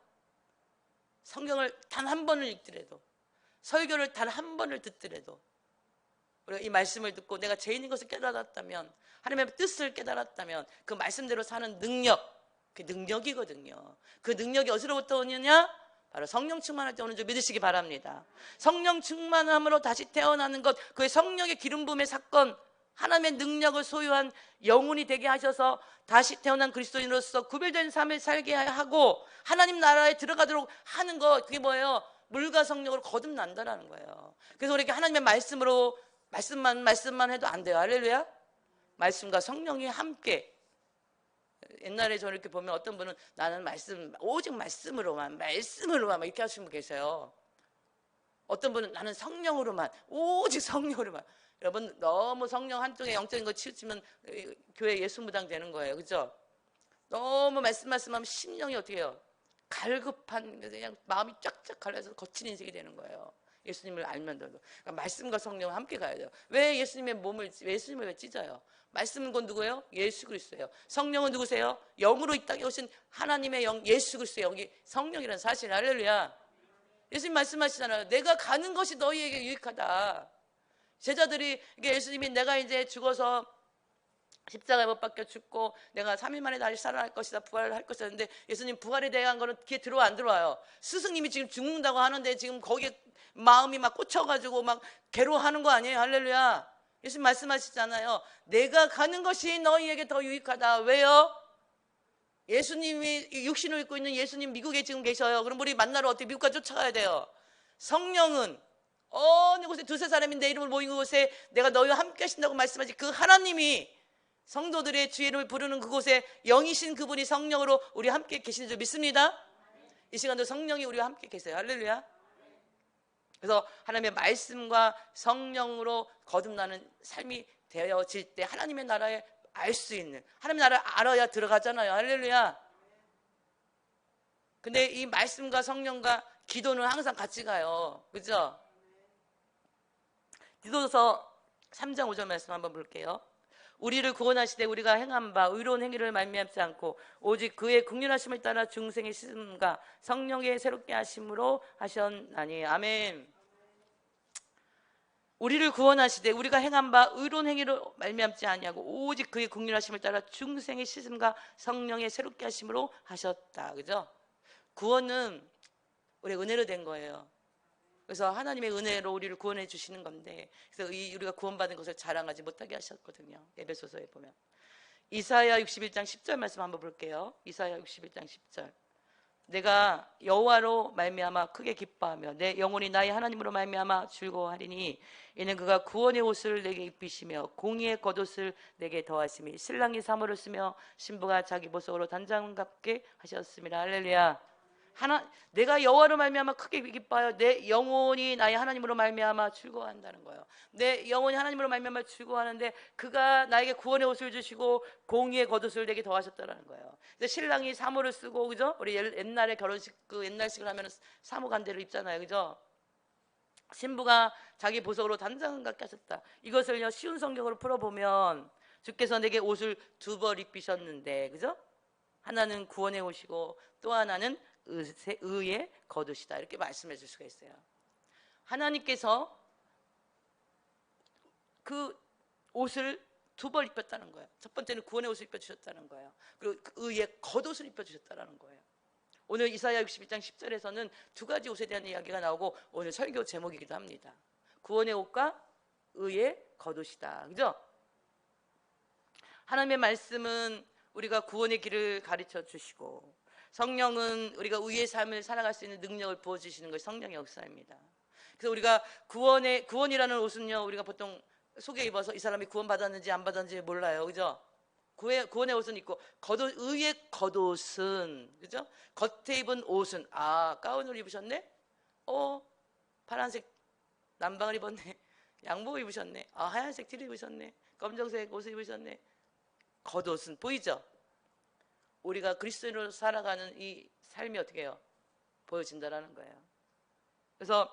[SPEAKER 3] 성경을 단 한 번을 읽더라도 설교를 단 한 번을 듣더라도 우리가 이 말씀을 듣고 내가 죄인인 것을 깨달았다면 하나님의 뜻을 깨달았다면 그 말씀대로 사는 능력 그 능력이거든요. 그 능력이 어디로부터 오느냐? 바로 성령 충만할 때 오는 줄 믿으시기 바랍니다. 성령 충만함으로 다시 태어나는 것 그의 성령의 기름 부음의 사건 하나님의 능력을 소유한 영혼이 되게 하셔서 다시 태어난 그리스도인으로서 구별된 삶을 살게 하고 하나님 나라에 들어가도록 하는 것 그게 뭐예요? 물과 성령으로 거듭난다라는 거예요. 그래서 우리에게 하나님의 말씀으로 말씀만 해도 안 돼요. 할렐루야. 말씀과 성령이 함께 옛날에 저는 이렇게 보면 어떤 분은 나는 오직 말씀으로만 이렇게 하시는 분 계세요. 어떤 분은 나는 성령으로만 오직 성령으로만. 여러분 너무 성령 한쪽에 영적인 거 치우치면 교회 예수무당 되는 거예요. 그죠? 너무 말씀하면 심령이 어떻게 해요? 갈급한 그냥 마음이 쫙쫙 갈라서 거친 인생이 되는 거예요. 예수님을 알면서도 그러니까 말씀과 성령은 함께 가야 돼요. 왜 예수님을 왜 찢어요? 말씀은 곧 누구예요? 예수 그리스도예요. 성령은 누구세요? 영으로 이 땅에 오신 하나님의 영 예수 그리스도의 영이 성령이라는 사실. 할렐루야. 예수님 말씀하시잖아요. 내가 가는 것이 너희에게 유익하다. 제자들이 이게 예수님이 내가 이제 죽어서 십자가에 못 박혀 죽고 내가 3일 만에 다시 살아날 것이다 부활할 것이다 했는데 예수님 부활에 대한 거는 귀에 들어와 안 들어와요? 스승님이 지금 죽는다고 하는데 지금 거기에 마음이 막 꽂혀가지고 막 괴로워하는 거 아니에요? 할렐루야. 예수님 말씀하시잖아요. 내가 가는 것이 너희에게 더 유익하다. 왜요? 예수님이 육신을 입고 있는 예수님 미국에 지금 계셔요. 그럼 우리 만나러 어떻게 미국까지 쫓아가야 돼요? 성령은 어느 곳에 두세 사람이 내 이름을 모인 곳에 내가 너희와 함께 하신다고 말씀하지 그 하나님이 성도들의 주의 이름을 부르는 그곳에 영이신 그분이 성령으로 우리 함께 계시는 줄 믿습니다. 이 시간도 성령이 우리와 함께 계세요. 할렐루야. 그래서 하나님의 말씀과 성령으로 거듭나는 삶이 되어질 때 하나님의 나라에 알 수 있는 하나님의 나라를 알아야 들어가잖아요. 할렐루야. 근데 이 말씀과 성령과 기도는 항상 같이 가요. 그죠? 디도서 3장 5절 말씀 한번 볼게요. 우리를 구원하시되 우리가 행한 바 의로운 행위를 말미암지 않고 오직 그의 긍휼하심을 따라 중생의 씻음과 성령의 새롭게 하심으로 하셨나니. 아멘. 우리를 구원하시되 우리가 행한 바 의로운 행위로 말미암지 아니하고 오직 그의 긍휼하심을 따라 중생의 씻음과 성령의 새롭게 하심으로 하셨다. 그죠? 구원은 우리 은혜로 된 거예요. 그래서 하나님의 은혜로 우리를 구원해 주시는 건데 그래서 우리가 구원받은 것을 자랑하지 못하게 하셨거든요. 에베소서에 보면 이사야 61장 10절 말씀 한번 볼게요. 이사야 61장 10절. 내가 여호와로 말미암아 크게 기뻐하며 내 영혼이 나의 하나님으로 말미암아 즐거워하리니 이는 그가 구원의 옷을 내게 입히시며 공의의 겉옷을 내게 더하심이 신랑이 사모를 쓰며 신부가 자기 보석으로 단장갑게 하셨습니다. 할렐루야. 내가 여호와로 말미암아 크게 기뻐하여 내 영혼이 나의 하나님으로 말미암아 즐거워한다는 거예요. 내 영혼이 하나님으로 말미암아 즐거워하는데 그가 나에게 구원의 옷을 주시고 공의의 겉옷을 내게 더하셨다는 거예요. 그래서 신랑이 사모를 쓰고 그죠? 우리 옛날에 결혼식 그 옛날식을 하면 사모 간대를 입잖아요. 그죠? 신부가 자기 보석으로 단장을 갖게 하셨다. 이것을요 쉬운 성경으로 풀어보면 주께서 내게 옷을 두 벌 입히셨는데 그죠? 하나는 구원의 옷이고 또 하나는 의의 겉옷이다. 이렇게 말씀해 줄 수가 있어요. 하나님께서 그 옷을 두 벌 입혔다는 거예요. 첫 번째는 구원의 옷을 입혀주셨다는 거예요. 그리고 그 의의 겉옷을 입혀주셨다는 거예요. 오늘 이사야 61장 10절에서는 두 가지 옷에 대한 이야기가 나오고 오늘 설교 제목이기도 합니다. 구원의 옷과 의의 겉옷이다. 그죠? 하나님의 말씀은 우리가 구원의 길을 가르쳐 주시고, 성령은 우리가 의의 삶을 살아갈 수 있는 능력을 부어주시는 것이 성령의 역사입니다. 그래서 우리가 구원이라는 옷은요, 우리가 보통 속에 입어서 이 사람이 구원받았는지 안 받았는지 몰라요. 그죠? 구원의 옷은 있고, 의의 겉옷은, 그죠? 겉에 입은 옷은, 가운을 입으셨네? 파란색 남방을 입었네. 양복을 입으셨네. 하얀색 티를 입으셨네. 검정색 옷을 입으셨네. 겉옷은 보이죠? 우리가 그리스도인으로 살아가는 이 삶이 어떻게 해요? 보여진다라는 거예요. 그래서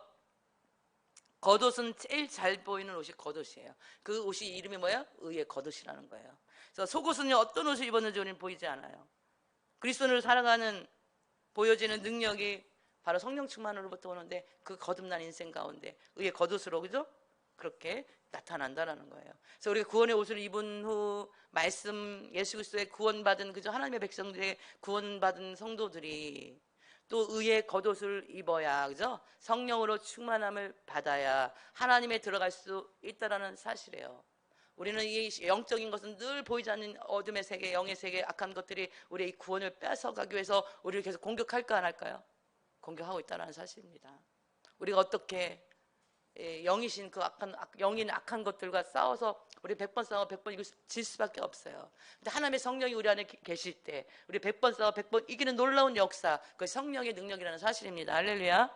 [SPEAKER 3] 겉옷은 제일 잘 보이는 옷이 겉옷이에요. 그 옷이 이름이 뭐야? 의의 겉옷이라는 거예요. 그래서 속옷은요, 어떤 옷을 입었는지 우리는 보이지 않아요. 그리스도인으로 살아가는 보여지는 능력이 바로 성령 충만으로부터 오는데, 그 거듭난 인생 가운데 의의 겉옷으로, 그죠? 그렇게 나타난다라는 거예요. 그래서 우리가 구원의 옷을 입은 후 말씀, 예수 그리스도의 구원받은, 그죠? 하나님의 백성들의 구원받은 성도들이 또 의의 겉옷을 입어야, 그죠? 성령으로 충만함을 받아야 하나님에 들어갈 수 있다라는 사실이에요. 우리는 이 영적인 것은 늘 보이지 않는 어둠의 세계, 영의 세계, 악한 것들이 우리의 이 구원을 뺏어가기 위해서 우리를 계속 공격할까 안 할까요? 공격하고 있다는 사실입니다. 우리가 어떻게 영이신 그 영인 악한 것들과 싸워서 우리 100번 싸워 100번 이길 질 수밖에 없어요. 근데 하나님의 성령이 우리 안에 계실 때 우리 100번 싸워 100번 이기는 놀라운 역사, 그 성령의 능력이라는 사실입니다. 할렐루야.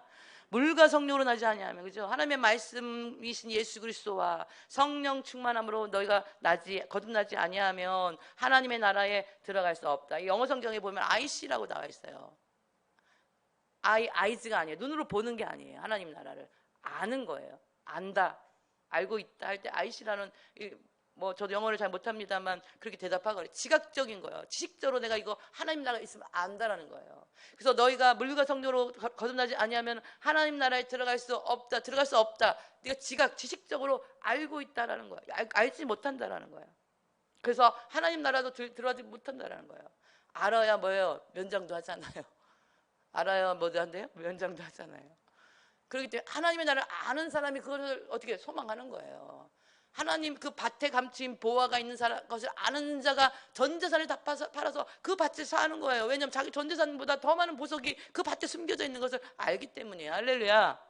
[SPEAKER 3] 물과 성령으로 나지 아니하면, 그죠? 하나님의 말씀이신 예수 그리스도와 성령 충만함으로 너희가 거듭나지 아니하면 하나님의 나라에 들어갈 수 없다. 이 영어 성경에 보면 IC라고 나와 있어요. 아이즈가 아니에요. 눈으로 보는 게 아니에요. 하나님 나라를 아는 거예요. 안다, 알고 있다 할 때 IC라는, 저도 영어를 잘 못합니다만 그렇게 대답하거든요. 지각적인 거예요. 지식적으로 내가 이거 하나님 나라가 있으면 안다라는 거예요. 그래서 너희가 물과 성령으로 거듭나지 아니하면 하나님 나라에 들어갈 수 없다. 들어갈 수 없다. 네가 지식적으로 알고 있다라는 거예요. 알지 못한다라는 거예요. 그래서 하나님 나라도 들어가지 못한다라는 거예요. 알아야 뭐예요? 면장도 하잖아요. 알아야 뭐도 한대요? 면장도 하잖아요. 그렇기 때문에 하나님의 나라를 아는 사람이 그것을 어떻게 소망하는 거예요. 하나님 그 밭에 감추인 보화가 있는 것을 아는 자가 전 재산을 다 팔아서 그 밭에 사는 거예요. 왜냐하면 자기 전 재산보다 더 많은 보석이 그 밭에 숨겨져 있는 것을 알기 때문이에요. 할렐루야.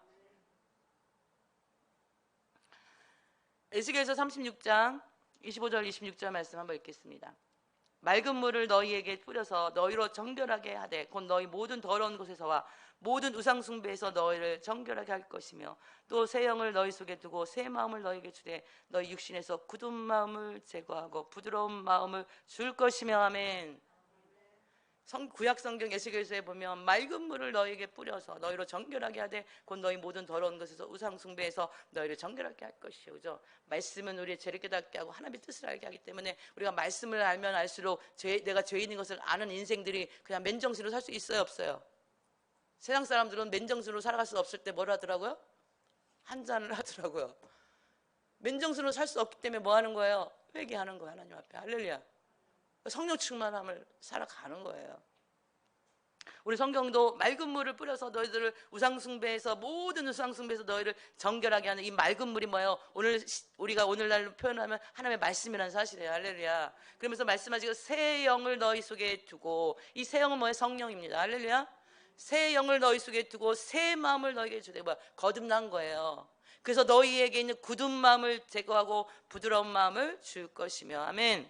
[SPEAKER 3] 에스겔서 36장 25절 26절 말씀 한번 읽겠습니다. 맑은 물을 너희에게 뿌려서 너희로 정결하게 하되 곧 너희 모든 더러운 곳에서와 모든 우상 숭배에서 너희를 정결하게 할 것이며 또 새 영을 너희 속에 두고 새 마음을 너희에게 주되 너희 육신에서 굳은 마음을 제거하고 부드러운 마음을 줄 것이며. 아멘. 구약 성경 에스겔서에 보면 맑은 물을 너희에게 뿌려서 너희로 정결하게 하되 곧 너희 모든 더러운 것에서 우상 숭배에서 너희를 정결하게 할 것이요. 그죠? 말씀은 우리의 죄를 깨닫게 하고 하나님의 뜻을 알게 하기 때문에 우리가 말씀을 알면 알수록 내가 죄인인 것을 아는 인생들이 그냥 맨정신으로 살 수 있어요, 없어요? 세상 사람들은 맨정신으로 살아갈 수 없을 때 뭘 하더라고요? 한 잔을 하더라고요. 맨정신으로 살 수 없기 때문에 뭐 하는 거예요? 회개하는 거예요, 하나님 앞에. 할렐루야. 성령 충만함을 살아가는 거예요. 우리 성경도 맑은 물을 뿌려서 너희들을 모든 우상 숭배에서 너희를 정결하게 하는 이 맑은 물이 뭐예요? 우리가 오늘날로 표현하면 하나님의 말씀이라는 사실이에요. 할렐루야. 그러면서 말씀하시고 새 영을 너희 속에 두고, 이 새 영은 뭐예요? 성령입니다. 할렐루야. 새 영을 너희 속에 두고 새 마음을 너희에게 주되, 거듭난 거예요. 그래서 너희에게 있는 굳은 마음을 제거하고 부드러운 마음을 줄 것이며. 아멘.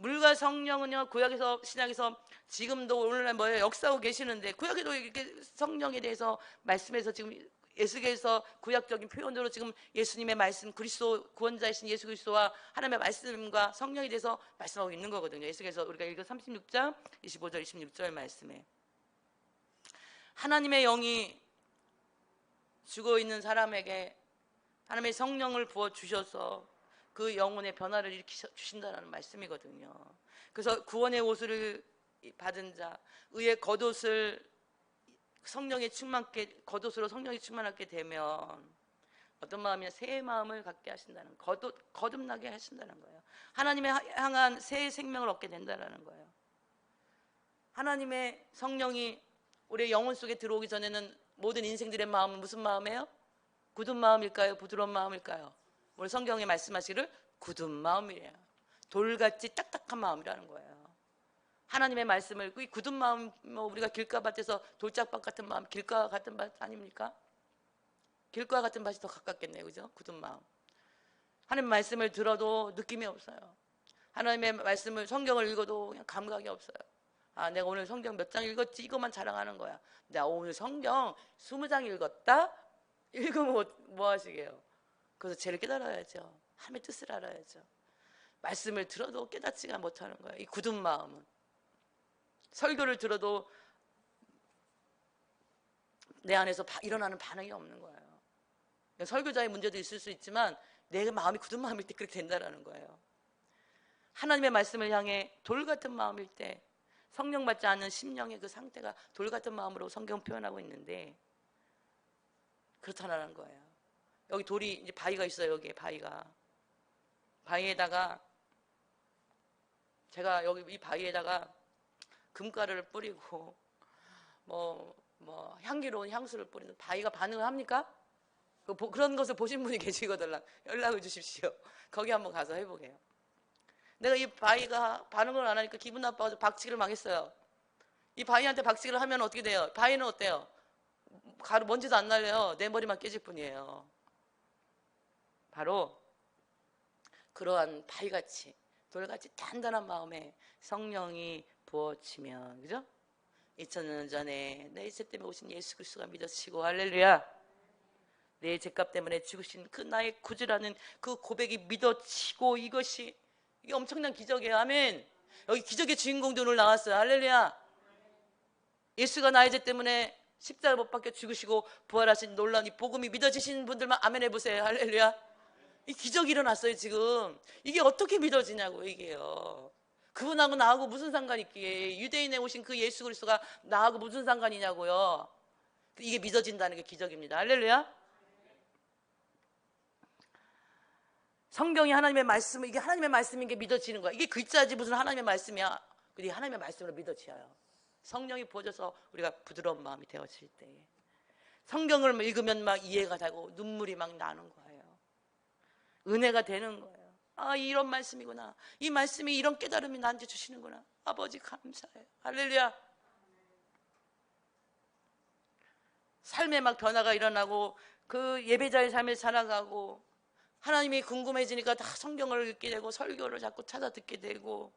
[SPEAKER 3] 물과 성령은요, 구약에서 신약에서 지금도 오늘날 역사하고 계시는데, 구약에도 이렇게 성령에 대해서 말씀해서 지금 에스겔서 구약적인 표현으로 지금 예수님의 말씀, 그리스도 구원자이신 예수 그리스도와 하나님의 말씀과 성령에 대해서 말씀하고 있는 거거든요. 에스겔서 우리가 읽은 36장 25절 26절 말씀에 하나님의 영이 죽어 있는 사람에게 하나님의 성령을 부어 주셔서 그 영혼의 변화를 일으켜 주신다는 말씀이거든요. 그래서 구원의 옷을 받은 자, 의의 겉옷을 겉옷으로 성령이 충만하게 되면 어떤 마음이냐? 새 마음을 갖게 하신다는, 거듭나게 하신다는 거예요. 하나님의 향한 새 생명을 얻게 된다는 거예요. 하나님의 성령이 우리의 영혼 속에 들어오기 전에는 모든 인생들의 마음은 무슨 마음이에요? 굳은 마음일까요? 부드러운 마음일까요? 오늘 성경에 말씀하시기를 굳은 마음이래요. 돌같이 딱딱한 마음이라는 거예요. 하나님의 말씀을, 이 굳은 마음, 우리가 길가밭에서 돌짝밭 같은 마음, 길가 같은 밭 아닙니까? 길가 같은 밭이 더 가깝겠네요, 그죠? 굳은 마음. 하나님의 말씀을 들어도 느낌이 없어요. 하나님의 말씀을, 성경을 읽어도 그냥 감각이 없어요. 아, 내가 오늘 성경 몇 장 읽었지? 이것만 자랑하는 거야. 내가 오늘 성경 20장 읽었다? 읽으면 뭐 하시게요? 그래서 죄를 깨달아야죠. 하나님의 뜻을 알아야죠. 말씀을 들어도 깨닫지가 못하는 거예요. 이 굳은 마음은. 설교를 들어도 내 안에서 일어나는 반응이 없는 거예요. 설교자의 문제도 있을 수 있지만 내 마음이 굳은 마음일 때 그렇게 된다는 거예요. 하나님의 말씀을 향해 돌 같은 마음일 때, 성령 받지 않는 심령의 그 상태가 돌 같은 마음으로 성경 표현하고 있는데 그렇다는 거예요. 여기 돌이, 이제 바위가 있어요. 여기에 바위에다가 제가 여기 이 바위에다가 금가루를 뿌리고 뭐 향기로운 향수를 뿌리는, 바위가 반응을 합니까? 그런 것을 보신 분이 계시거든요. 연락을 주십시오. 거기 한번 가서 해보게요. 내가 이 바위가 반응을 안 하니까 기분 나빠서 박치기를 막 했어요. 이 바위한테 박치기를 하면 어떻게 돼요? 바위는 어때요? 가루 먼지도 안 날려요. 내 머리만 깨질 뿐이에요. 바로 그러한 바위같이, 돌같이 단단한 마음에 성령이 부어지면, 그죠? 2000년 전에 내 죄 때문에 오신 예수 그리스도가 믿어지시고, 할렐루야, 내 죄값 때문에 죽으신 그 나의 구주라는 그 고백이 믿어지고, 이게 엄청난 기적이에요. 아멘. 여기 기적의 주인공도 오늘 나왔어요. 할렐루야. 예수가 나의 죄 때문에 십자가 못 박혀 죽으시고 부활하신 놀라운 이 복음이 믿어지시는 분들만 아멘 해보세요. 할렐루야. 이 기적이 일어났어요. 지금 이게 어떻게 믿어지냐고, 이게요. 그분하고 나하고 무슨 상관이 있기에, 유대인에 오신 그 예수 그리스도가 나하고 무슨 상관이냐고요. 이게 믿어진다는 게 기적입니다. 할렐루야. 성경이 하나님의 말씀을, 이게 하나님의 말씀인 게 믿어지는 거야. 이게 글자지 무슨 하나님의 말씀이야. 근데 하나님의 말씀으로 믿어져요. 성령이 부어져서 우리가 부드러운 마음이 되어질 때, 성경을 읽으면 막 이해가 되고 눈물이 막 나는 거예요. 은혜가 되는 거예요. 아, 이런 말씀이구나. 이 말씀이 이런 깨달음이 나한테 주시는구나. 아버지 감사해요. 할렐루야. 삶에 막 변화가 일어나고, 그 예배자의 삶을 살아가고, 하나님이 궁금해지니까 다 성경을 읽게 되고, 설교를 자꾸 찾아 듣게 되고,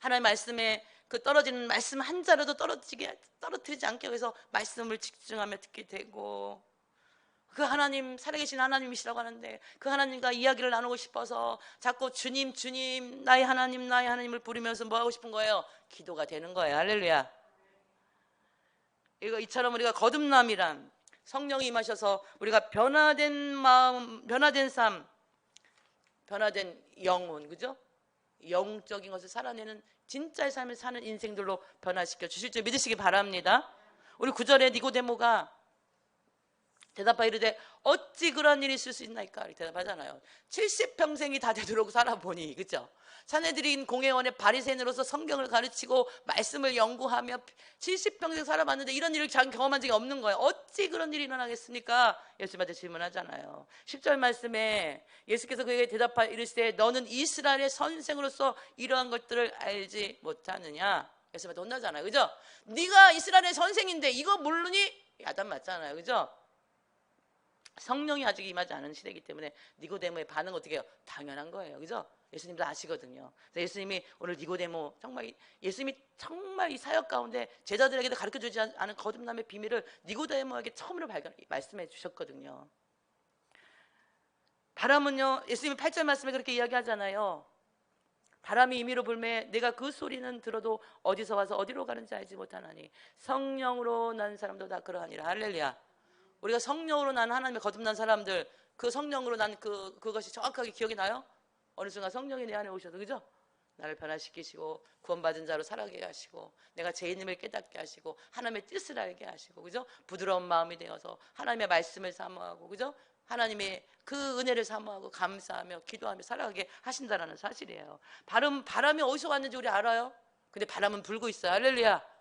[SPEAKER 3] 하나님 말씀에 그 떨어지는 말씀 한 자라도 떨어뜨리지 않게 해서 말씀을 집중하며 듣게 되고, 그 하나님, 살아계신 하나님이시라고 하는데 그 하나님과 이야기를 나누고 싶어서 자꾸 주님 주님, 나의 하나님을 부르면서 뭐 하고 싶은 거예요? 기도가 되는 거예요. 할렐루야. 이처럼 우리가 거듭남이란, 성령이 임하셔서 우리가 변화된 마음, 변화된 삶, 변화된 영혼, 그죠? 영적인 것을 살아내는 진짜의 삶을 사는 인생들로 변화시켜 주실 줄 믿으시기 바랍니다. 우리 9절에 니고데모가 대답하여 이르되 어찌 그런 일이 있을 수 있나이까? 이렇게 대답하잖아요. 70평생이 다 되도록 살아보니, 그죠? 산헤드린 공회원의 바리새인으로서 성경을 가르치고 말씀을 연구하며 70평생 살아봤는데 이런 일을 자기 경험한 적이 없는 거예요. 어찌 그런 일이 일어나겠습니까? 예수님한테 질문하잖아요. 10절 말씀에 예수께서 그에게 대답하여 이르시되 너는 이스라엘의 선생으로서 이러한 것들을 알지 못하느냐? 예수님한테 혼나잖아요. 그죠? 네가 이스라엘의 선생인데 이거 모르니? 야단 맞잖아요. 그죠? 성령이 아직 임하지 않은 시대이기 때문에 니고데모의 반응 어떻게 해요? 당연한 거예요. 그죠? 예수님도 아시거든요. 그래서 예수님이 오늘 니고데모, 예수님이 정말 이 사역 가운데 제자들에게도 가르쳐주지 않은 거듭남의 비밀을 니고데모에게 처음으로 말씀해 주셨거든요. 바람은요, 예수님이 8절 말씀에 그렇게 이야기하잖아요. 바람이 임의로 불매 내가 그 소리는 들어도 어디서 와서 어디로 가는지 알지 못하나니 성령으로 난 사람도 다 그러하니라. 할렐루야. 우리가 성령으로 난 하나님의 거듭난 사람들, 그 성령으로 난 그것이 정확하게 기억이 나요? 어느 순간 성령이 내 안에 오셔서, 그죠? 나를 변화시키시고 구원받은 자로 살아가게 하시고 내가 죄인임을 깨닫게 하시고 하나님의 뜻을 알게 하시고 그죠? 부드러운 마음이 되어서 하나님의 말씀을 사모하고 그죠? 하나님의 그 은혜를 사모하고 감사하며 기도하며 살아가게 하신다라는 사실이에요. 바람이 어디서 왔는지 우리 알아요? 근데 바람은 불고 있어요. 할렐루야.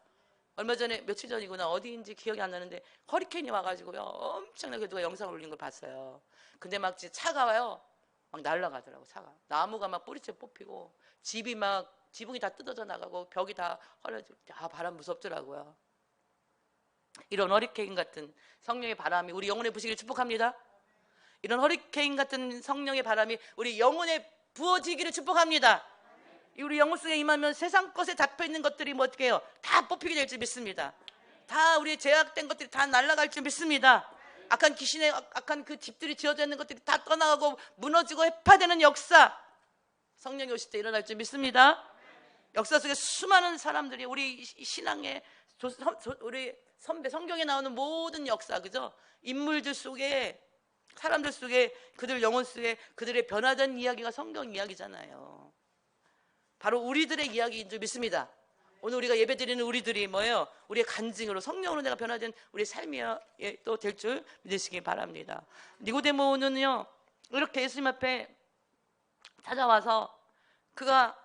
[SPEAKER 3] 얼마 전에 며칠 전이구나 어디인지 기억이 안 나는데 허리케인이 와가지고요 엄청나게 누가 영상을 올린 걸 봤어요. 근데 막 진짜 차가 와요. 막 날아가더라고. 차가 나무가 막 뿌리째 뽑히고 집이 막 지붕이 다 뜯어져 나가고 벽이 다 헐어지고 바람 무섭더라고요. 이런 허리케인 같은 성령의 바람이 우리 영혼에 부시기를 축복합니다. 이런 허리케인 같은 성령의 바람이 우리 영혼에 부어지기를 축복합니다. 우리 영혼 속에 임하면 세상 것에 잡혀있는 것들이 뭐 어떻게 해요? 다 뽑히게 될 줄 믿습니다. 다 우리 제약된 것들이 다 날아갈 줄 믿습니다. 악한 귀신의 악한 그 집들이 지어져 있는 것들이 다 떠나가고 무너지고 해파되는 역사 성령이 오실 때 일어날 줄 믿습니다. 역사 속에 수많은 사람들이 우리 신앙의 우리 선배 성경에 나오는 모든 역사 그죠? 인물들 속에 사람들 속에 그들 영혼 속에 그들의 변화된 이야기가 성경 이야기잖아요. 바로 우리들의 이야기인 줄 믿습니다. 오늘 우리가 예배드리는 우리들이 뭐예요? 우리의 간증으로 성령으로 내가 변화된 우리의 삶이 또 될 줄 믿으시기 바랍니다. 니고데모는요 이렇게 예수님 앞에 찾아와서 그가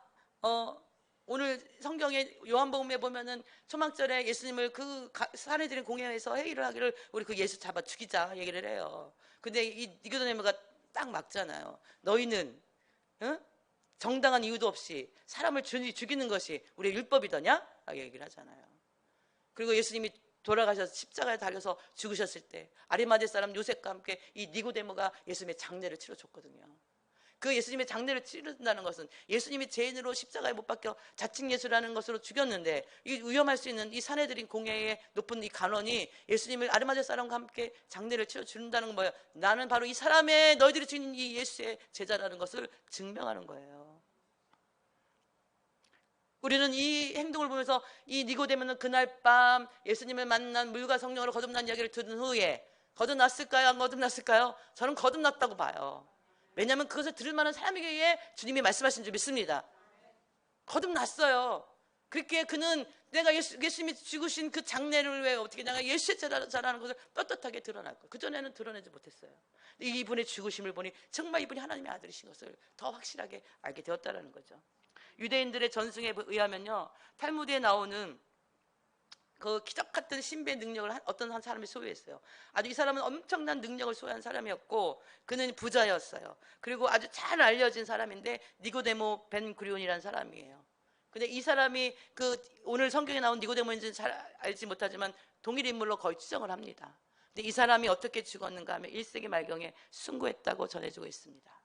[SPEAKER 3] 오늘 성경에 요한복음에 보면은 초막절에 예수님을 그 사내들인 공회에서 회의를 하기를 우리 그 예수 잡아 죽이자 얘기를 해요. 근데 이 니고데모가 딱 막잖아요. 너희는 정당한 이유도 없이 사람을 죽이는 것이 우리의 율법이더냐? 라고 얘기를 하잖아요. 그리고 예수님이 돌아가셔서 십자가에 달려서 죽으셨을 때 아리마대 사람 요셉과 함께 이 니고데모가 예수님의 장례를 치러줬거든요. 그 예수님의 장례를 치른다는 것은 예수님이 죄인으로 십자가에 못 박혀 자칭 예수라는 것으로 죽였는데 이 위험할 수 있는 이 사내들인 공회의 높은 이 간원이 예수님을 아리마대 사람과 함께 장례를 치러준다는 건 뭐예요? 나는 바로 이 사람의 너희들이 죽인 이 예수의 제자라는 것을 증명하는 거예요. 우리는 이 행동을 보면서 이 니고데모는 그날 밤 예수님을 만난 물과 성령으로 거듭난 이야기를 들은 후에 거듭났을까요? 안 거듭났을까요? 저는 거듭났다고 봐요. 왜냐하면 그것을 들을 만한 사람에게 주님이 말씀하신 줄 믿습니다. 거듭났어요. 그렇게 그는 내가 예수님이 죽으신 그 장례를 왜 어떻게 내가 예수의 제자라는 것을 떳떳하게 드러날 거예요. 그전에는 드러내지 못했어요. 이분의 죽으심을 보니 정말 이분이 하나님의 아들이신 것을 더 확실하게 알게 되었다는 거죠. 유대인들의 전승에 의하면요 탈무드에 나오는 그 기적 같은 신비의 능력을 어떤 한 사람이 소유했어요. 아주 이 사람은 엄청난 능력을 소유한 사람이었고 그는 부자였어요. 그리고 아주 잘 알려진 사람인데 니고데모 벤 구리온이라는 사람이에요. 근데 이 사람이 그 오늘 성경에 나온 니고데모인지는 잘 알지 못하지만 동일 인물로 거의 추정을 합니다. 근데 이 사람이 어떻게 죽었는가 하면 1세기 말경에 순교했다고 전해지고 있습니다.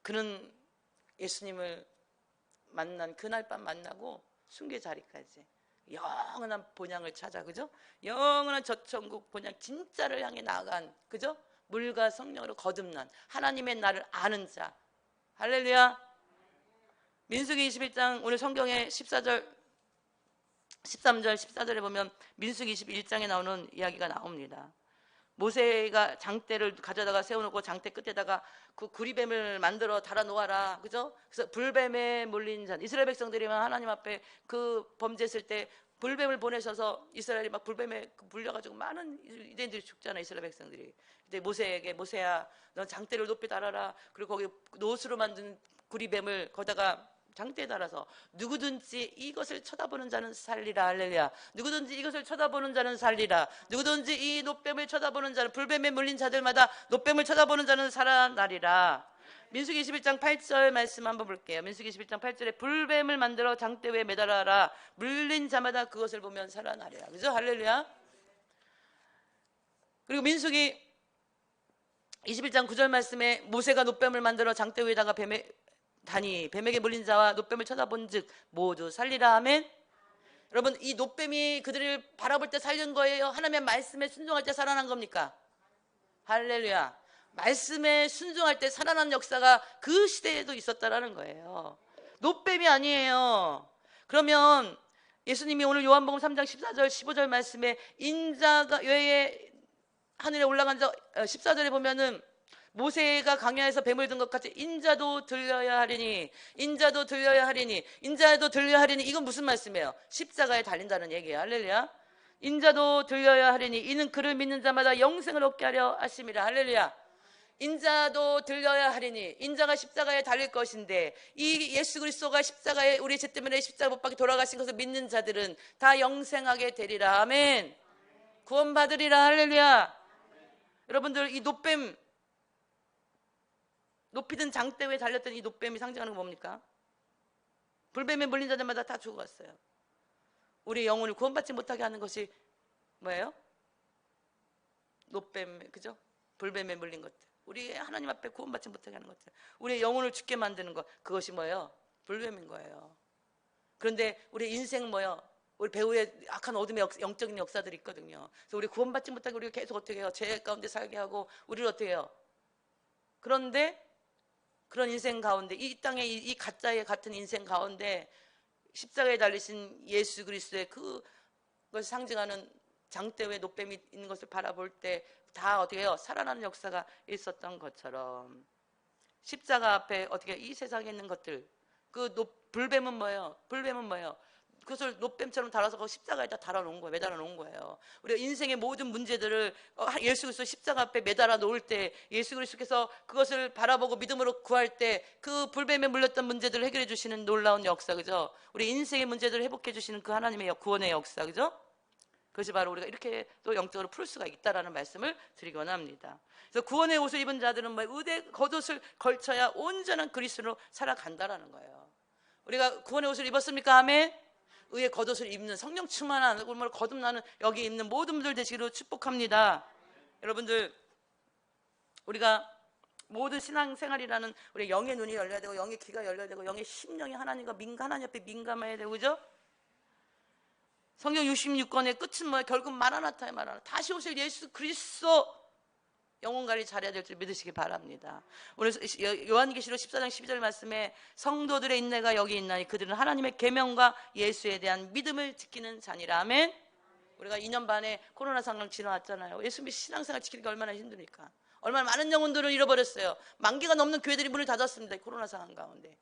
[SPEAKER 3] 그는 예수님을 만난 그날 밤 만나고 순교 자리까지 영원한 본향을 찾아 그죠? 영원한 저천국 본향 진짜를 향해 나아간 그죠? 물과 성령으로 거듭난 하나님의 나를 아는 자 할렐루야. 민수기 21장 오늘 성경의 13절 14절에 보면 민수기 21장에 나오는 이야기가 나옵니다. 모세가 장대를 가져다가 세워놓고 장대 끝에다가 그 구리뱀을 만들어 달아 놓아라 그죠? 그래서 불뱀에 물린 자 이스라엘 백성들이면 하나님 앞에 그 범죄했을 때 불뱀을 보내셔서 이스라엘이 막 불뱀에 물려가지고 많은 유대인들이 죽잖아 이스라엘 백성들이. 근데 모세에게 모세야 넌 장대를 높이 달아라. 그리고 거기 노스로 만든 구리뱀을 거다가 장대에 달아서 누구든지 이것을 쳐다보는 자는 살리라 할렐루야. 누구든지 이것을 쳐다보는 자는 살리라. 누구든지 이 노뱀을 쳐다보는 자는 불뱀에 물린 자들마다 노뱀을 쳐다보는 자는 살아나리라. 민수기 21장 8절 말씀 한번 볼게요. 민수기 21장 8절에 불뱀을 만들어 장대 위에 매달아라. 물린 자마다 그것을 보면 살아나리라. 그죠? 할렐루야. 그리고 민수기 21장 9절 말씀에 모세가 노뱀을 만들어 장대 위에다가 뱀에게 물린 자와 노뱀을 쳐다본 즉 모두 살리라 하멘. 여러분 이 노뱀이 그들을 바라볼 때 살린 거예요? 하나님의 말씀에 순종할 때 살아난 겁니까? 할렐루야. 말씀에 순종할 때 살아난 역사가 그 시대에도 있었다라는 거예요. 노뱀이 아니에요. 그러면 예수님이 오늘 요한복음 3장 14절 15절 말씀에 인자가 외에 하늘에 올라간 자 14절에 보면은 모세가 광야에서 뱀을 든 것 같이 인자도 들려야 하리니, 인자도 들려야 하리니, 인자도 들려야 하리니. 이건 무슨 말씀이에요? 십자가에 달린다는 얘기예요. 할렐루야. 인자도 들려야 하리니 이는 그를 믿는 자마다 영생을 얻게 하려 하심이라. 할렐루야. 인자도 들려야 하리니, 인자가 십자가에 달릴 것인데, 이 예수 그리스도가 십자가에 우리 죄 때문에 십자가 못 박혀 돌아가신 것을 믿는 자들은 다 영생하게 되리라. 아멘. 구원받으리라. 할렐루야. 여러분들, 이 노뱀, 높이든 장대 위에 달렸던 이 노뱀이 상징하는 건 뭡니까? 불뱀에 물린 자들마다 다 죽어갔어요. 우리 영혼을 구원받지 못하게 하는 것이 뭐예요? 노뱀, 그죠? 불뱀에 물린 것들, 우리 하나님 앞에 구원받지 못하게 하는 것들, 우리의 영혼을 죽게 만드는 것, 그것이 뭐예요? 불뱀인 거예요. 그런데 우리 인생 뭐예요? 우리 배후에 악한 어둠의 영적인 역사들이 있거든요. 그래서 우리 구원받지 못하게 우리가 계속 어떻게 해요? 죄 가운데 살게 하고 우리를 어떻게 해요? 그런데 그런 인생 가운데, 이 땅에 이 가짜의 같은 인생 가운데 십자가에 달리신 예수 그리스도의 그것을 상징하는 장대 위에 노뱀이 있는 것을 바라볼 때 다 어떻게 해요? 살아나는 역사가 있었던 것처럼 십자가 앞에 어떻게 이 세상에 있는 것들, 불뱀은 뭐예요? 불뱀은 뭐예요? 그것을 노뱀처럼 달아서 십자가에다 달아놓은 거예요. 매달아 놓은 거예요. 우리가 인생의 모든 문제들을 예수 그리스도 십자가 앞에 매달아 놓을 때, 예수 그리스도께서 그것을 바라보고 믿음으로 구할 때 그 불뱀에 물렸던 문제들을 해결해 주시는 놀라운 역사, 그죠? 우리 인생의 문제들을 회복해 주시는 그 하나님의 구원의 역사, 그죠? 그것이 바로 우리가 이렇게 또 영적으로 풀 수가 있다라는 말씀을 드리기 원합니다. 그래서 구원의 옷을 입은 자들은 뭐 의대 겉옷을 걸쳐야 온전한 그리스도로 살아간다라는 거예요. 우리가 구원의 옷을 입었습니까? 아멘. 의의 겉옷을 입는, 성령 충만한, 거듭나는 여기 입는 모든 분들 되시기로 축복합니다. 여러분들, 우리가 모든 신앙생활이라는 우리 영의 눈이 열려야 되고, 영의 귀가 열려야 되고, 영의 심령이 하나님 앞에 민감해야 되고, 그죠? 성경 66권의 끝은 뭐예요? 결국 마라나타의 마라나타, 다시 오실 예수 그리스도 영혼관리 잘해야 될 줄 믿으시기 바랍니다. 오늘 요한계시록 14장 12절 말씀에 성도들의 인내가 여기 있나니 그들은 하나님의 계명과 예수에 대한 믿음을 지키는 자니라. 아멘. 우리가 2년 반에 코로나 상황 지나왔잖아요. 예수님 신앙생활 지키기가 얼마나 힘드니까. 얼마나 많은 영혼들을 잃어버렸어요. 10,000개가 넘는 교회들이 문을 닫았습니다. 코로나 상황 가운데.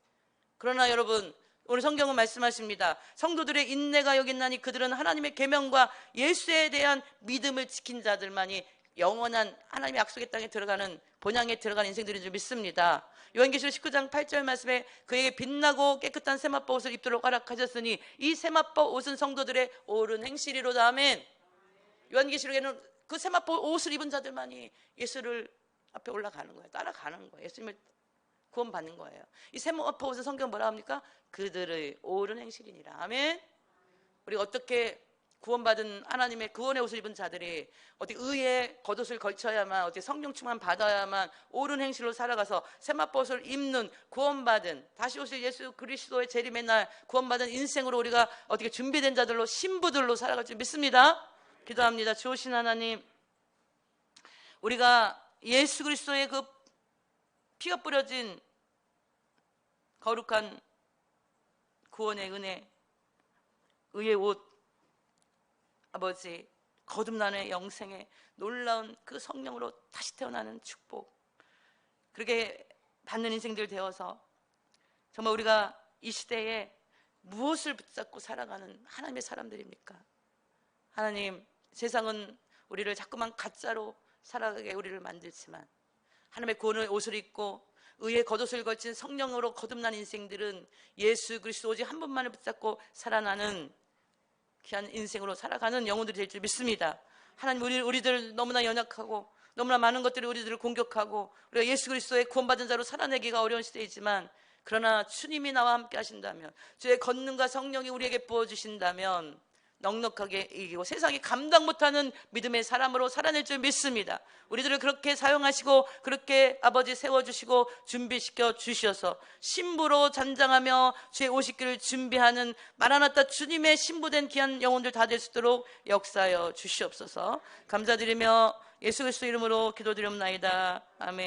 [SPEAKER 3] 그러나 여러분, 오늘 성경은 말씀하십니다. 성도들의 인내가 여기 있나니 그들은 하나님의 계명과 예수에 대한 믿음을 지킨 자들만이 영원한 하나님의 약속의 땅에 들어가는, 본향에 들어가는 인생들인 줄 믿습니다. 요한계시록 19장 8절 말씀에 그에게 빛나고 깨끗한 세마포 옷을 입도록 허락하셨으니 이 세마포 옷은 성도들의 옳은 행실이로다. 아멘. 요한계시록에는 그 세마포 옷을 입은 자들만이 예수를 앞에 올라가는 거예요. 따라가는 거예요. 예수님을 구원받는 거예요. 이 세마포 옷은 성경 뭐라 합니까? 그들의 옳은 행실이니라. 아멘. 우리가 어떻게 구원받은 하나님의 구원의 옷을 입은 자들이 어떻게 의의 겉옷을 걸쳐야만, 어떻게 성령 충만 받아야만 옳은 행실로 살아가서 세마포옷을 입는 구원받은, 다시 오실 예수 그리스도의 재림의 날 구원받은 인생으로 우리가 어떻게 준비된 자들로, 신부들로 살아갈 줄 믿습니다. 기도합니다. 주오신 하나님, 우리가 예수 그리스도의 그 피가 뿌려진 거룩한 구원의 은혜, 의의 옷, 아버지, 거듭나는 영생의 놀라운 그 성령으로 다시 태어나는 축복, 그렇게 받는 인생들 되어서 정말 우리가 이 시대에 무엇을 붙잡고 살아가는 하나님의 사람들입니까? 하나님, 세상은 우리를 자꾸만 가짜로 살아가게 우리를 만들지만 하나님의 구원의 옷을 입고 의의 겉옷을 걸친 성령으로 거듭난 인생들은 예수 그리스도 오직 한 분만을 붙잡고 살아나는 귀한 인생으로 살아가는 영혼들이 될 줄 믿습니다. 하나님, 우리들 너무나 연약하고 너무나 많은 것들이 우리들을 공격하고 우리가 예수 그리스도의 구원받은 자로 살아내기가 어려운 시대이지만, 그러나 주님이 나와 함께 하신다면, 주의 권능과 성령이 우리에게 부어주신다면 넉넉하게 이기고 세상이 감당 못하는 믿음의 사람으로 살아낼 줄 믿습니다. 우리들을 그렇게 사용하시고 그렇게 아버지 세워주시고 준비시켜 주셔서 신부로 잔장하며 주의 오시기를 준비하는 마라나타 주님의 신부된 귀한 영혼들 다 될 수 있도록 역사하여 주시옵소서. 감사드리며 예수 그리스도 이름으로 기도드리옵나이다. 아멘.